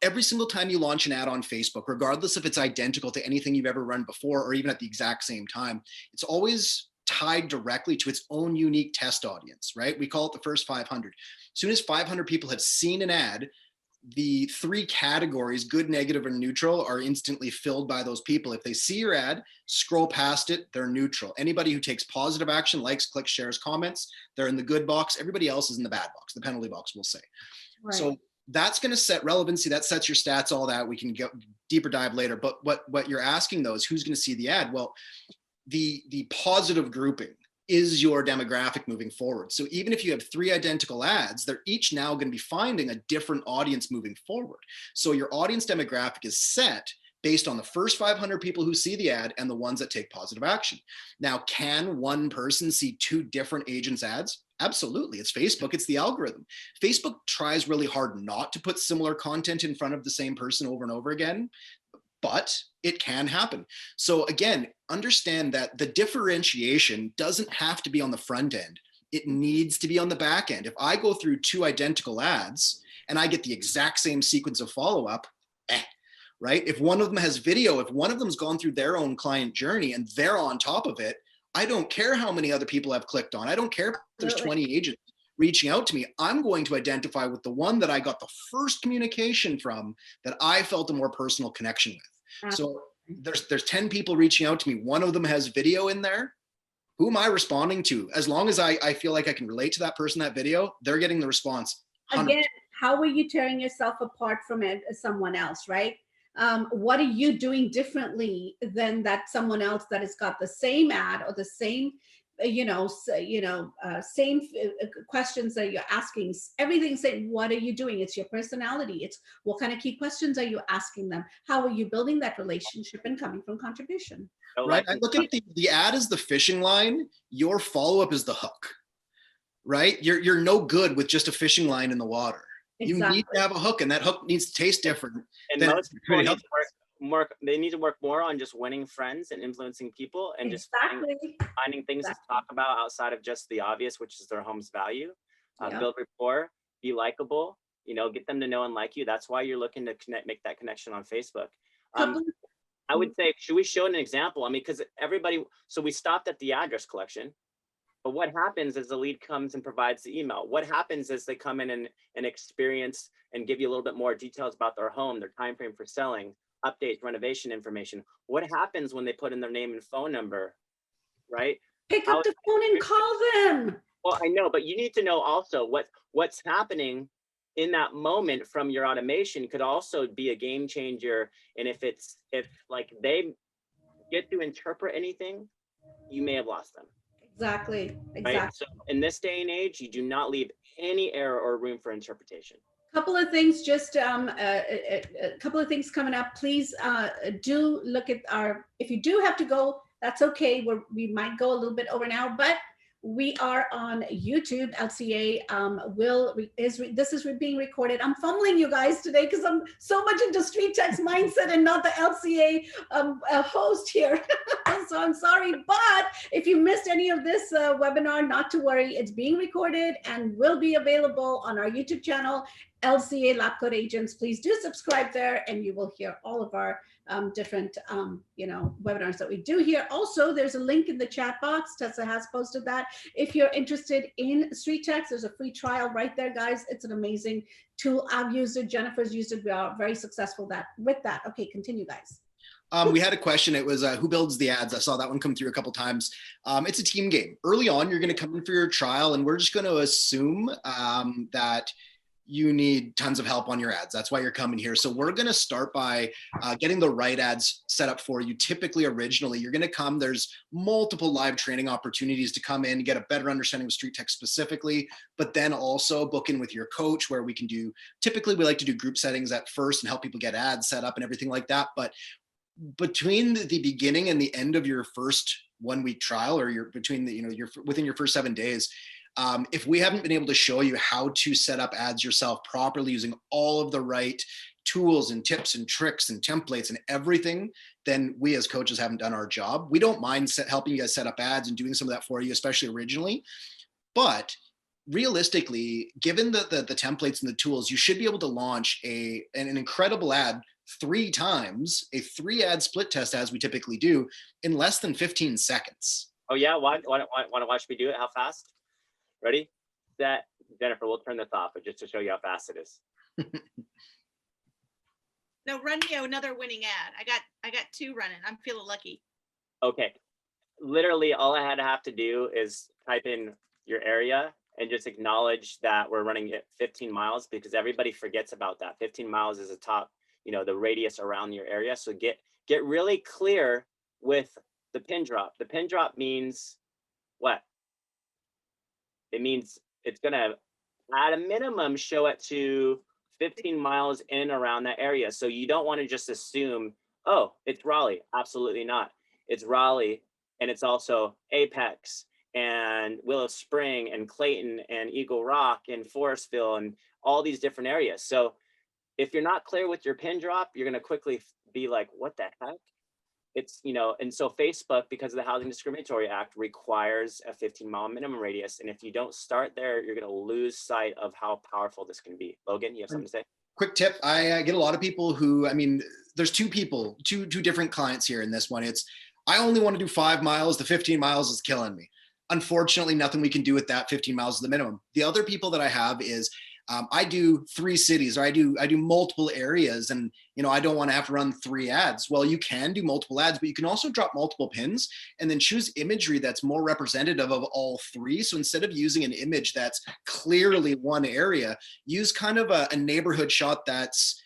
Every single time you launch an ad on Facebook, regardless if it's identical to anything you've ever run before or even at the exact same time, it's always tied directly to its own unique test audience, right? We call it the first 500. As soon as 500 people have seen an ad, the 3 categories, good, negative, and neutral, are instantly filled by those people. If they see your ad, scroll past it, they're neutral. Anybody who takes positive action, likes, clicks, shares, comments, they're in the good box. Everybody else is in the bad box, the penalty box, we'll say. Right. So that's going to set relevancy. That sets your stats, all that. We can go deeper dive later. But what you're asking though is who's going to see the ad? Well, the positive grouping is your demographic moving forward. So even if you have 3 identical ads, they're each now going to be finding a different audience moving forward. So your audience demographic is set based on the first 500 people who see the ad and the ones that take positive action. Now, can one person see 2 different agents' ads? Absolutely. It's Facebook. It's the algorithm. Facebook tries really hard not to put similar content in front of the same person over and over again, but it can happen. So again, understand that the differentiation doesn't have to be on the front end. It needs to be on the back end. If I go through 2 identical ads and I get the exact same sequence of follow-up, right? If one of them has video, if one of them's gone through their own client journey and they're on top of it, I don't care how many other people have clicked on. I don't care if there's 20 agents reaching out to me. I'm going to identify with the one that I got the first communication from that I felt a more personal connection with. So there's 10 people reaching out to me. One of them has video in there. Who am I responding to? As long as I feel like I can relate to that person, that video, they're getting the response. 100%. Again, how are you tearing yourself apart from someone else, right? What are you doing differently than that someone else that has got the same ad or the same same questions that you're asking. Everything saying, what are you doing? It's your personality. It's what kind of key questions are you asking them? How are you building that relationship and coming from contribution? Right. I look at the ad as the fishing line. Your follow-up is the hook, right? You're no good with just a fishing line in the water. Exactly. You need to have a hook, and that hook needs to taste different. And most people need to work they need to work more on just winning friends and influencing people, and just finding things to talk about outside of just the obvious, which is their home's value. Build rapport, be likable, get them to know and like you. That's why you're looking to make that connection on Facebook. I would say, should we show an example? I mean, because so we stopped at the address collection, but what happens is the lead comes and provides the email. What happens is they come in and experience and give you a little bit more details about their home, their time frame for selling, updates, renovation information. What happens when they put in their name and phone number, right? Pick up the phone and call them. Well, I know, but you need to know also what's happening in that moment from your automation could also be a game changer. And if like they get to interpret anything, you may have lost them. Exactly. Right? So in this day and age, you do not leave any error or room for interpretation. Couple of things, just a couple of things coming up. Please do look at if you do have to go, that's okay. We might go a little bit over now, but we are on YouTube. LCA this is being recorded. I'm fumbling, you guys, today because I'm so much into StreetText mindset and not the LCA host here. So I'm sorry, but if you missed any of this webinar, not to worry. It's being recorded and will be available on our YouTube channel, LCA LabCoatAgents. Please do subscribe there, and you will hear all of our different webinars that we do here. Also, there's a link in the chat box. Tessa has posted that. If you're interested in StreetText, there's a free trial right there, guys. It's an amazing tool. I've used it. Jennifer's used it. We are very successful with that. Okay, continue, guys. We had a question. It was who builds the ads? I saw that one come through a couple times. It's a team game. Early on, you're going to come in for your trial, and we're just going to assume that you need tons of help on your ads. That's why you're coming here. So we're going to start by getting the right ads set up for you. Typically, originally, you're going to come. There's multiple live training opportunities to come in, get a better understanding of StreetText specifically, but then also book in with your coach where we can do, typically we like to do group settings at first and help people get ads set up and everything like that. But between the beginning and the end of your first 1 week trial, or within your first 7 days, if we haven't been able to show you how to set up ads yourself properly using all of the right tools and tips and tricks and templates and everything, then we as coaches haven't done our job. We don't mind helping you guys set up ads and doing some of that for you, especially originally. But realistically, given the templates and the tools, you should be able to launch an incredible ad 3 times, a 3-ad split test as we typically do, in less than 15 seconds. Oh yeah, want to watch me do it? How fast? Ready, set, Jennifer, we'll turn this off, but just to show you how fast it is. No, run me another winning ad. I got 2 running. I'm feeling lucky. Okay. Literally all I have to do is type in your area and just acknowledge that we're running at 15 miles, because everybody forgets about that. 15 miles is the top, the radius around your area. So get really clear with the pin drop. The pin drop means what? It means it's going to, at a minimum, show it to 15 miles in and around that area. So you don't want to just assume, oh, it's Raleigh. Absolutely not. It's Raleigh, and it's also Apex and Willow Spring and Clayton and Eagle Rock and Forestville and all these different areas. So if you're not clear with your pin drop, you're going to quickly be like, what the heck? It's, and so Facebook, because of the Housing Discriminatory Act, requires a 15-mile minimum radius. And if you don't start there, you're going to lose sight of how powerful this can be. Logan, you have something to say? Quick tip. I get a lot of people who, there's 2 people, two different clients here in this one. It's, I only want to do 5 miles. The 15 miles is killing me. Unfortunately, nothing we can do with that. 15 miles is the minimum. The other people that I have is, I do 3 cities, or I do multiple areas, and I don't want to have to run 3 ads. Well, you can do multiple ads, but you can also drop multiple pins and then choose imagery that's more representative of all 3. So instead of using an image that's clearly one area, use kind of a neighborhood shot that's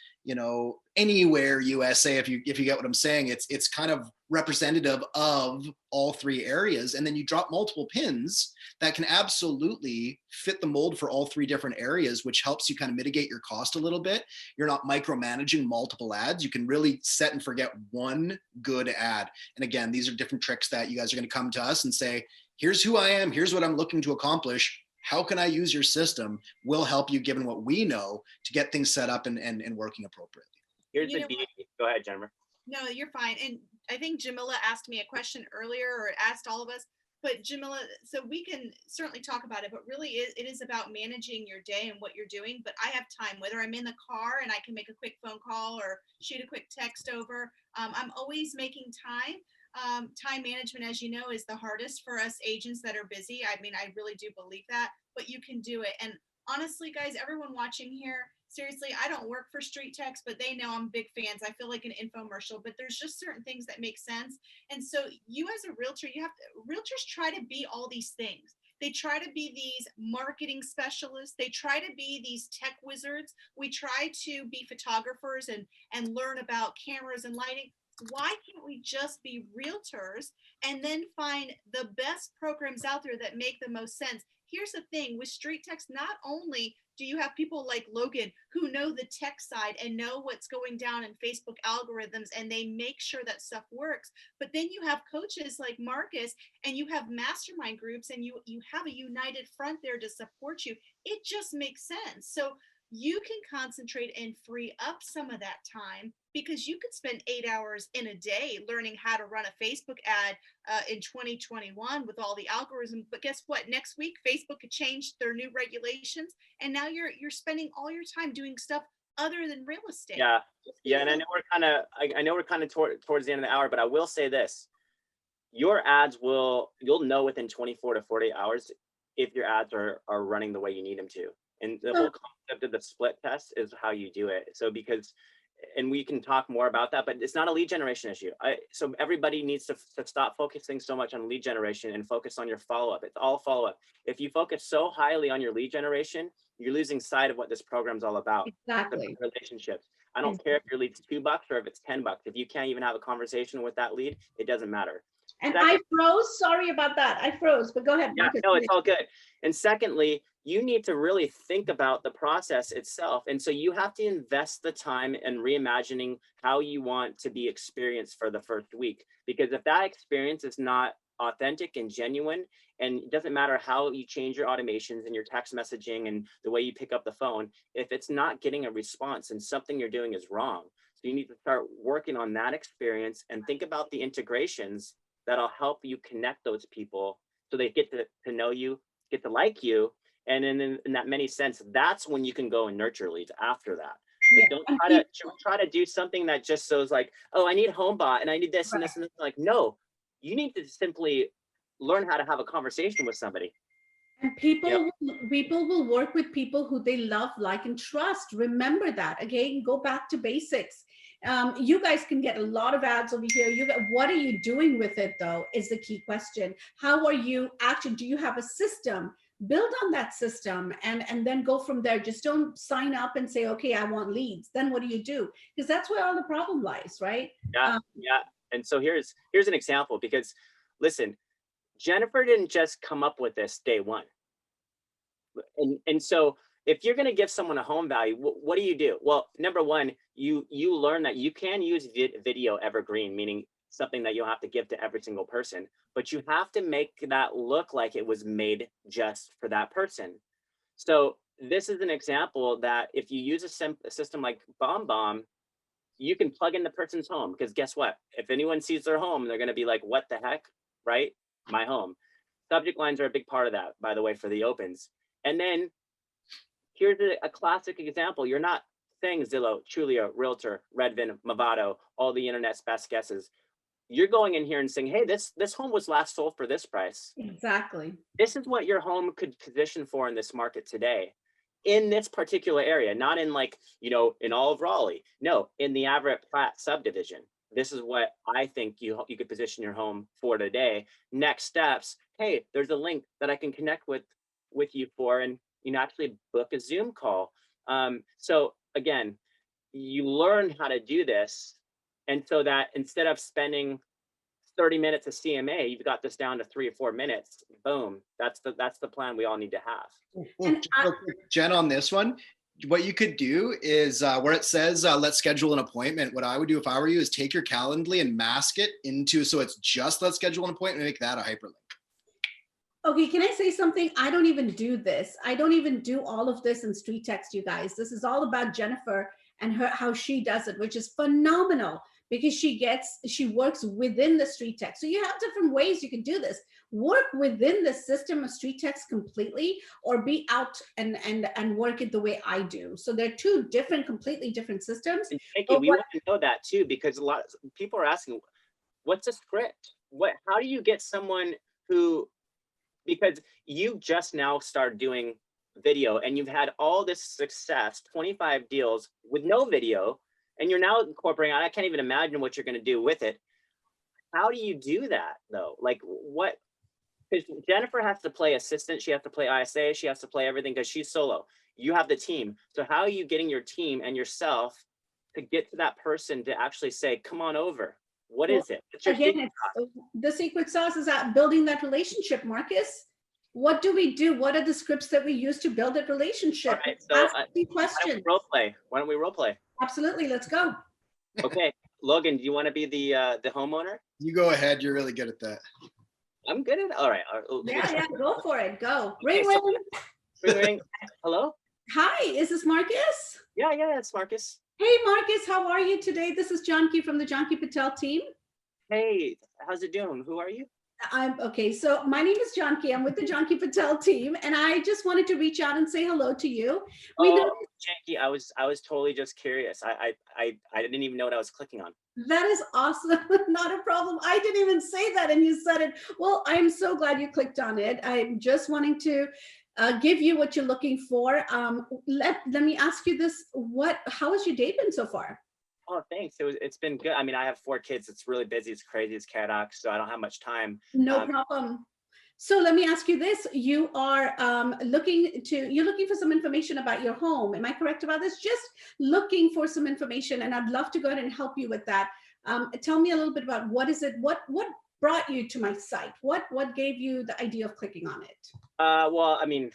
anywhere USA, if you get what I'm saying. It's kind of representative of all three areas, and then you drop multiple pins that can absolutely fit the mold for all three different areas, which helps you kind of mitigate your cost a little bit. You're not micromanaging multiple ads. You can really set and forget one good ad. And again, these are different tricks that you guys are going to come to us and say, here's who I am, here's what I'm looking to accomplish. How can I use your system? We'll help you, given what we know, to get things set up and working appropriately. Here's the beauty. Go ahead, Jennifer. No, you're fine. And I think Jamila asked me a question earlier, or asked all of us, but Jamila, so we can certainly talk about it, but really it is about managing your day and what you're doing. But I have time, whether I'm in the car and I can make a quick phone call or shoot a quick text over. I'm always making time. Time management, as you know, is the hardest for us agents that are busy. I mean, I really do believe that, but you can do it. And honestly, guys, everyone watching here, seriously, I don't work for StreetText, but they know I'm big fans. I feel like an infomercial, but there's just certain things that make sense. And so you as a realtor, realtors try to be all these things. They try to be these marketing specialists. They try to be these tech wizards. We try to be photographers and learn about cameras and lighting. Why can't we just be realtors and then find the best programs out there that make the most sense? Here's the thing with StreetText, not only do you have people like Logan who know the tech side and know what's going down in Facebook algorithms, and they make sure that stuff works, but then you have coaches like Marcus, and you have mastermind groups, and you have a united front there to support you. It just makes sense. So you can concentrate and free up some of that time, because you could spend 8 hours in a day learning how to run a Facebook ad in 2021 with all the algorithms. But guess what? Next week, Facebook could change their new regulations, and now you're spending all your time doing stuff other than real estate. Yeah, and I know we're kind of towards the end of the hour, but I will say this: your ads you'll know within 24 to 48 hours if your ads are running the way you need them to. And the whole concept of the split test is how you do it. So and we can talk more about that, but it's not a lead generation issue. So everybody needs to stop focusing so much on lead generation and focus on your follow-up. It's all follow-up. If you focus so highly on your lead generation, you're losing sight of what this program's all about. Exactly. The relationships. I don't care if your lead's $2 or if it's $10. If you can't even have a conversation with that lead, it doesn't matter. And I froze. Sorry about that. I froze, but go ahead. Yeah, no, it's all good. And secondly, you need to really think about the process itself. And so you have to invest the time in reimagining how you want to be experienced for the first week. Because if that experience is not authentic and genuine, and it doesn't matter how you change your automations and your text messaging and the way you pick up the phone, if it's not getting a response, and something you're doing is wrong. So you need to start working on that experience and think about the integrations that'll help you connect those people so they get to know you, get to like you. And in that many sense, that's when you can go and nurture leads after that. But don't try to do something that just shows like, oh, I need HomeBot and I need this and this and this. Like, no, you need to simply learn how to have a conversation with somebody. And people will work with people who they love, like, and trust. Remember that. Again, go back to basics. You guys can get a lot of ads over here. What are you doing with it, though, is the key question. How are you actually, do you have a system? Build on that system and then go from there. Just don't sign up and say, okay, I want leads. Then what do? Because that's where all the problem lies, right? Yeah. And so here's an example, because listen, Jennifer didn't just come up with this day one. And so if you're going to give someone a home value, what do? Well, number one, you learn that you can use video evergreen, meaning something that you'll have to give to every single person, but you have to make that look like it was made just for that person. So this is an example that if you use a system like BombBomb, you can plug in the person's home, because guess what? If anyone sees their home, they're going to be like, what the heck, right? My home. Subject lines are a big part of that, by the way, for the opens. And then here's a classic example. You're not saying Zillow, Trulia, Realtor, Redfin, Movado, all the internet's best guesses. You're going in here and saying, hey, this home was last sold for this price. Exactly. This is what your home could position for in this market today, in this particular area, not in like, in all of Raleigh. No, in the Everett Platte subdivision. This is what I think you could position your home for today. Next steps. Hey, there's a link that I can connect with you for, and actually book a Zoom call. So again, you learn how to do this. And so that instead of spending 30 minutes of CMA, you've got this down to 3 or 4 minutes. Boom. That's the plan we all need to have. Just real quick, Jen, on this one, what you could do is where it says, let's schedule an appointment. What I would do if I were you is take your Calendly and mask it into, so it's just let's schedule an appointment and make that a hyperlink. Okay, can I say something? I don't even do this. I don't even do all of this in StreetText, you guys. This is all about Jennifer and how she does it, which is phenomenal because she works within the StreetText. So you have different ways you can do this. Work within the system of StreetText completely, or be out and work it the way I do. So they're two completely different systems. And Jakey, we want to know that too, because a lot of people are asking, what's a script? How do you get someone who, because you just now started doing video and you've had all this success, 25 deals with no video, and you're now incorporating, I can't even imagine what you're going to do with it. How do you do that though? Like what, because Jennifer has to play assistant, she has to play ISA, she has to play everything because she's solo. You have the team. So how are you getting your team and yourself to get to that person to actually say, come on over? What is it? Again, the secret sauce is at building that relationship, Marcus. What do we do? What are the scripts that we use to build that relationship? All right, so, ask me questions. Why don't we role play? Absolutely, let's go. Okay, Logan, do you want to be the homeowner? You go ahead. You're really good at that. I'm good at it. All right. Yeah, go for it. Go. Okay, Ring, ring. Ring. Hello? Hi, is this Marcus? Yeah, it's Marcus. Hey, Marcus, how are you today? This is Janki from the Janki Patel team. Hey, how's it doing? Who are you? I'm okay. So my name is Janki. I'm with the Janki Patel team, and I just wanted to reach out and say hello to you. Janki, I was totally just curious. I didn't even know what I was clicking on. That is awesome. Not a problem. I didn't even say that, and you said it. Well, I'm so glad you clicked on it. I'm just wanting to give you what you're looking for. Let me ask you this: how has your day been so far? Oh, thanks. It's been good. I mean, I have 4 kids. It's really busy. It's crazy. It's chaotic. So I don't have much time. No problem. So let me ask you this: you are looking for some information about your home. Am I correct about this? Just looking for some information, and I'd love to go ahead and help you with that. Tell me a little bit about what is it? What brought you to my site? What gave you the idea of clicking on it? Well, I mean,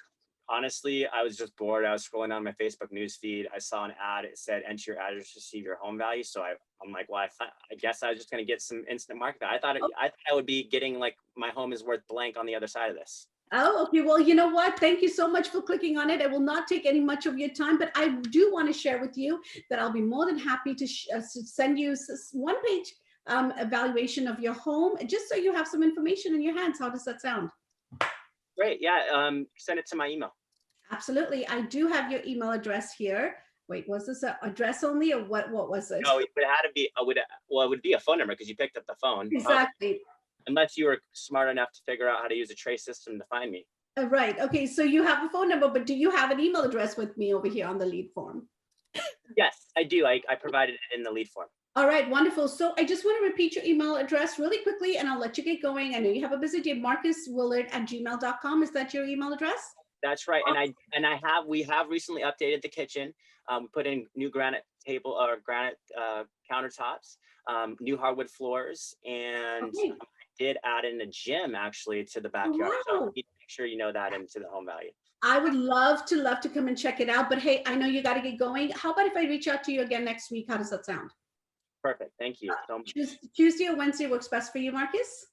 honestly, I was just bored. I was scrolling down my Facebook news feed. I saw an ad. It said, enter your address to receive your home value. So I'm like, well, I guess I was just going to get some instant market value. I thought I would be getting like my home is worth blank on the other side of this. Oh, okay. Well, you know what? Thank you so much for clicking on it. I will not take any much of your time, but I do want to share with you that I'll be more than happy to send you one-page evaluation of your home, just so you have some information in your hands. How does that sound? Great. Yeah. Send it to my email. Absolutely. I do have your email address here. Wait, was this an address only, or what was it? No, it had to be, it would be a phone number because you picked up the phone. Exactly. Unless you were smart enough to figure out how to use a trace system to find me. Right. Okay. So you have a phone number, but do you have an email address with me over here on the lead form? Yes, I do. I provided it in the lead form. All right, wonderful. So I just want to repeat your email address really quickly, and I'll let you get going. I know you have a busy day. MarcusWillard@gmail.com. Is that your email address? That's right. We have recently updated the kitchen. We put in new granite countertops, new hardwood floors, and I did add in a gym actually to the backyard. Wow. So you need to make sure you know that into the home value. I would love to come and check it out. But hey, I know you got to get going. How about if I reach out to you again next week? How does that sound? Perfect. Thank you so much. Tuesday or Wednesday works best for you, Marcus?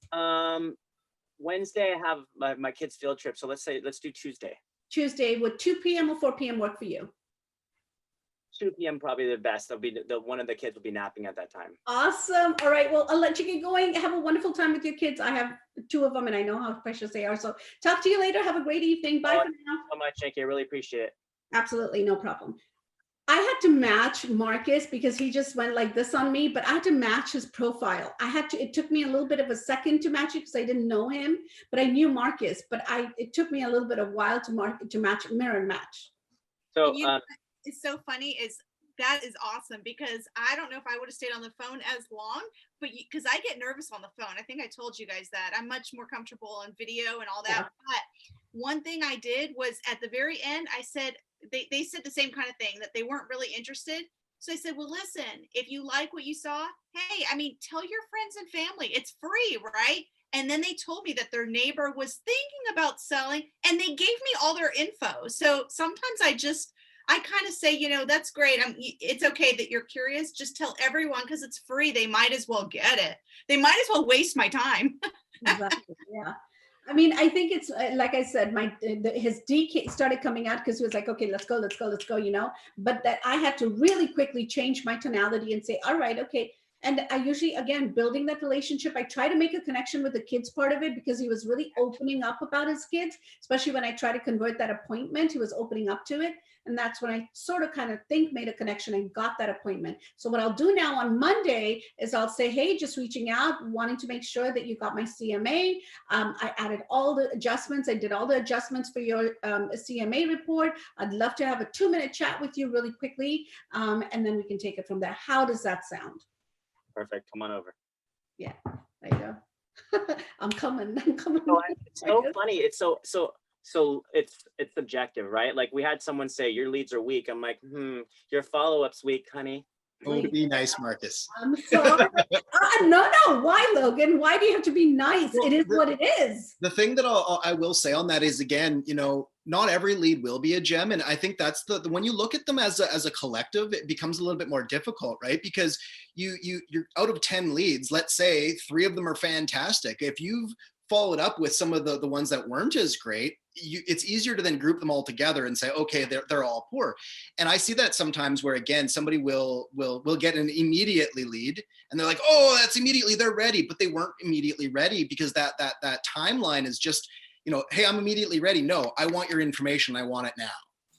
Wednesday I have my kids' field trip. So let's do Tuesday. Tuesday, would 2 p.m. or 4 p.m. work for you? 2 p.m. probably the best. There'll be one of the kids will be napping at that time. Awesome. All right. Well, I'll let you get going. Have a wonderful time with your kids. I have 2 of them, and I know how precious they are. So talk to you later. Have a great evening. Bye for now. Thank you so much, Jackie. I really appreciate it. Absolutely. No problem. I had to match Marcus because he just went like this on me, but I had to match his profile. It took me a little bit of a second to match it because I didn't know him, but I knew Marcus, but it took me a little bit of while to match, mirror and match. So it's so funny that is awesome, because I don't know if I would have stayed on the phone as long, but because I get nervous on the phone. I think I told you guys that I'm much more comfortable on video and all that. Yeah. But one thing I did was at the very end, I said, they said the same kind of thing, that they weren't really interested. So I said, well, listen, if you like what you saw, hey, I mean, tell your friends and family, it's free, right? And then they told me that their neighbor was thinking about selling and they gave me all their info. So sometimes I kind of say, you know, that's great. It's okay that you're curious. Just tell everyone because it's free. They might as well get it. They might as well waste my time. Exactly. Yeah. I mean, I think it's like I said, his DK started coming out because he was like, okay, let's go, you know. But that I had to really quickly change my tonality and say, all right, okay. And I usually, again, building that relationship, I try to make a connection with the kids part of it because he was really opening up about his kids, especially when I try to convert that appointment, he was opening up to it. And that's when I sort of kind of made a connection and got that appointment. So what I'll do now on Monday is I'll say, hey, just reaching out, wanting to make sure that you got my CMA. I added all the adjustments. I did all the adjustments for your CMA report. I'd love to have a 2-minute chat with you really quickly. And then we can take it from there. How does that sound? Perfect. Come on over. Yeah, there you go. I'm coming. So it's so funny. It's so it's subjective, right? Like we had someone say your leads are weak. I'm like, your follow-up's weak, honey. Oh, be nice, Marcus. I'm sorry. No. Why, Logan? Why do you have to be nice? Well, it is what it is. The thing that I will say on that is, again, you know, not every lead will be a gem. And I think that's the when you look at them as a collective, it becomes a little bit more difficult, right? Because you're out of 10 leads, let's say 3 of them are fantastic. If you've followed up with some of the ones that weren't as great, it's easier to then group them all together and say, okay, they're all poor. And I see that sometimes where, again, somebody will get an immediately lead and they're like, oh, that's immediately, they're ready, but they weren't immediately ready because that timeline is just, you know, hey, I'm immediately ready. No, I want your information. I want it now.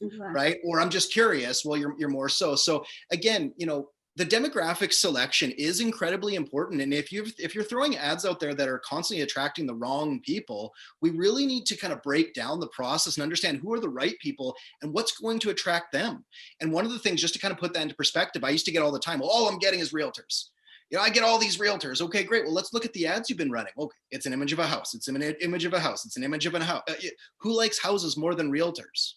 Exactly. Right? Or I'm just curious. Well, you're more so. So again, you know, the demographic selection is incredibly important. And if you're throwing ads out there that are constantly attracting the wrong people, we really need to kind of break down the process and understand who are the right people and what's going to attract them. And one of the things, just to kind of put that into perspective, I used to get all the time, well, all I'm getting is realtors. You know, I get all these realtors. Okay, great. Well, let's look at the ads you've been running. Okay, it's an image of a house. It's an image of a house. It's an image of a house. Who likes houses more than realtors?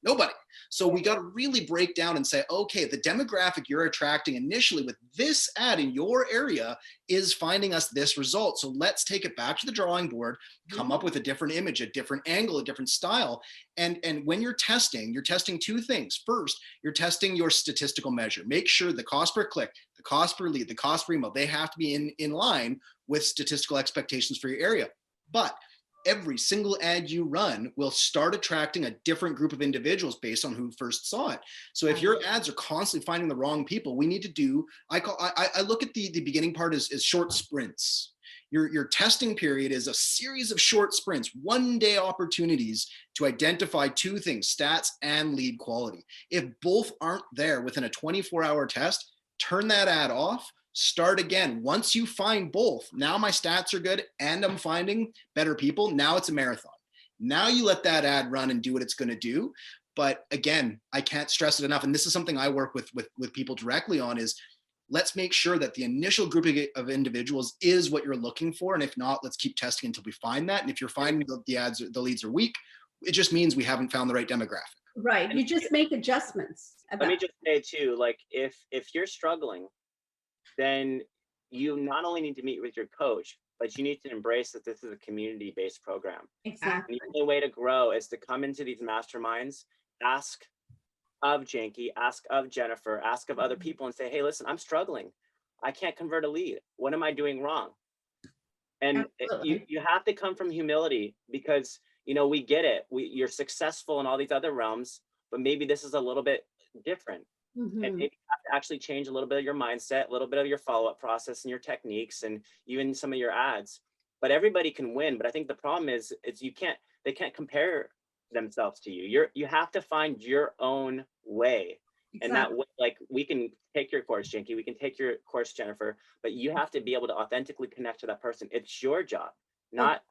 Nobody. So we got to really break down and say, okay, the demographic you're attracting initially with this ad in your area is finding us this result. So let's take it back to the drawing board, come up with a different image, a different angle, a different style. And when you're testing 2 things. First, you're testing your statistical measure. Make sure the cost per click, the cost per lead, the cost per email, they have to be in line with statistical expectations for your area. But every single ad you run will start attracting a different group of individuals based on who first saw it. So if your ads are constantly finding the wrong people, we need to do, I look at the beginning part as short sprints. Your testing period is a series of short sprints, 1-day opportunities to identify 2 things, stats and lead quality. If both aren't there within a 24-hour test, turn that ad off. Start again. Once you find both, now my stats are good and I'm finding better people. Now it's a marathon. Now you let that ad run and do what it's going to do. But again, I can't stress it enough. And this is something I work with people directly on is let's make sure that the initial grouping of individuals is what you're looking for. And if not, let's keep testing until we find that. And if you're finding the leads are weak, it just means we haven't found the right demographic. Right. You just make adjustments. Let me just say too, like if you're struggling, then you not only need to meet with your coach, but you need to embrace that this is a community-based program. Exactly. And the only way to grow is to come into these masterminds, ask of Janky, ask of Jennifer, ask of other people and say, hey, listen, I'm struggling. I can't convert a lead. What am I doing wrong? And you have to come from humility because, you know, we get it. You're successful in all these other realms, but maybe this is a little bit different. Mm-hmm. And maybe you have to actually change a little bit of your mindset, a little bit of your follow-up process and your techniques and even some of your ads. But everybody can win. But I think the problem is they can't compare themselves to you. You have to find your own way. Exactly. And that way, like we can take your course, Janky, we can take your course, Jennifer, but you have to be able to authentically connect to that person. It's your job, not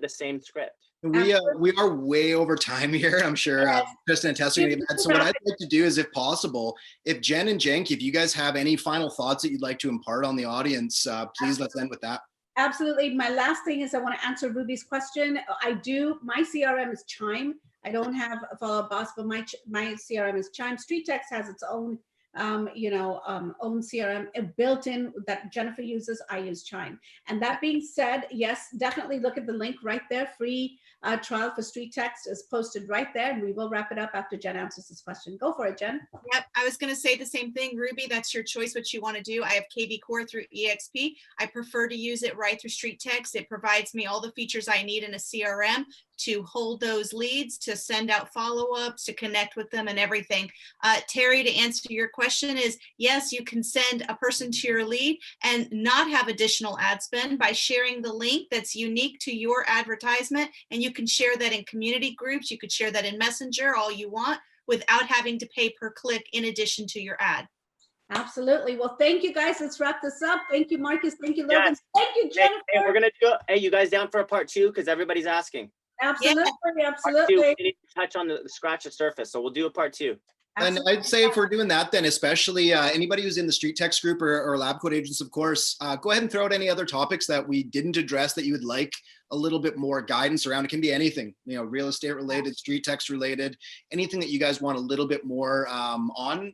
the same script. We are way over time here. I'm sure Tristan and Tess are going to get mad. So what I'd like to do is, if possible, if Jen and Janky, if you guys have any final thoughts that you'd like to impart on the audience, please let's end with that. Absolutely. My last thing is I want to answer Ruby's question. My CRM is Chime. I don't have a follow-up boss, but my CRM is Chime. StreetText has its own own CRM built in that Jennifer uses. I use Chime. And that being said, yes, definitely look at the link right there. Free trial for StreetText is posted right there, and we will wrap it up after Jen answers this question. Go for it, Jen. Yep, I was going to say the same thing, Ruby. That's your choice, what you want to do. I have KV Core through EXP. I prefer to use it right through StreetText. It provides me all the features I need in a CRM to hold those leads, to send out follow-ups, to connect with them and everything. Terry, to answer your question is, yes, you can send a person to your lead and not have additional ad spend by sharing the link that's unique to your advertisement. And you can share that in community groups. You could share that in Messenger, all you want, without having to pay per click in addition to your ad. Absolutely. Well, thank you guys. Let's wrap this up. Thank you, Marcus. Thank you, Logan. Yes. Thank you, Jennifer. Hey, we're gonna do it. Hey, you guys down for a part 2? Because everybody's asking. Absolutely, Part 2, absolutely. we need to touch on the scratch the surface, so we'll do a part 2. And I'd say if we're doing that, then especially anybody who's in the StreetText group or LabCoatAgents, of course, go ahead and throw out any other topics that we didn't address that you would like a little bit more guidance around. It can be anything, real estate related, StreetText related, anything that you guys want a little bit more on.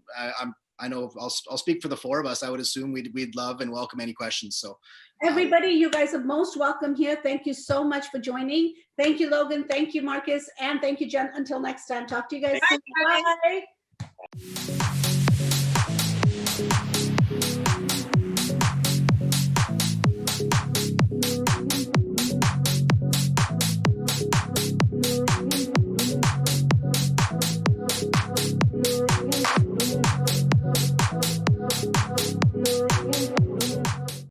I know I'll speak for the 4 of us. I would assume we'd love and welcome any questions. So everybody, you guys are most welcome here. Thank you so much for joining. Thank you, Logan. Thank you, Marcus. And thank you, Jen. Until next time, talk to you guys soon. Bye.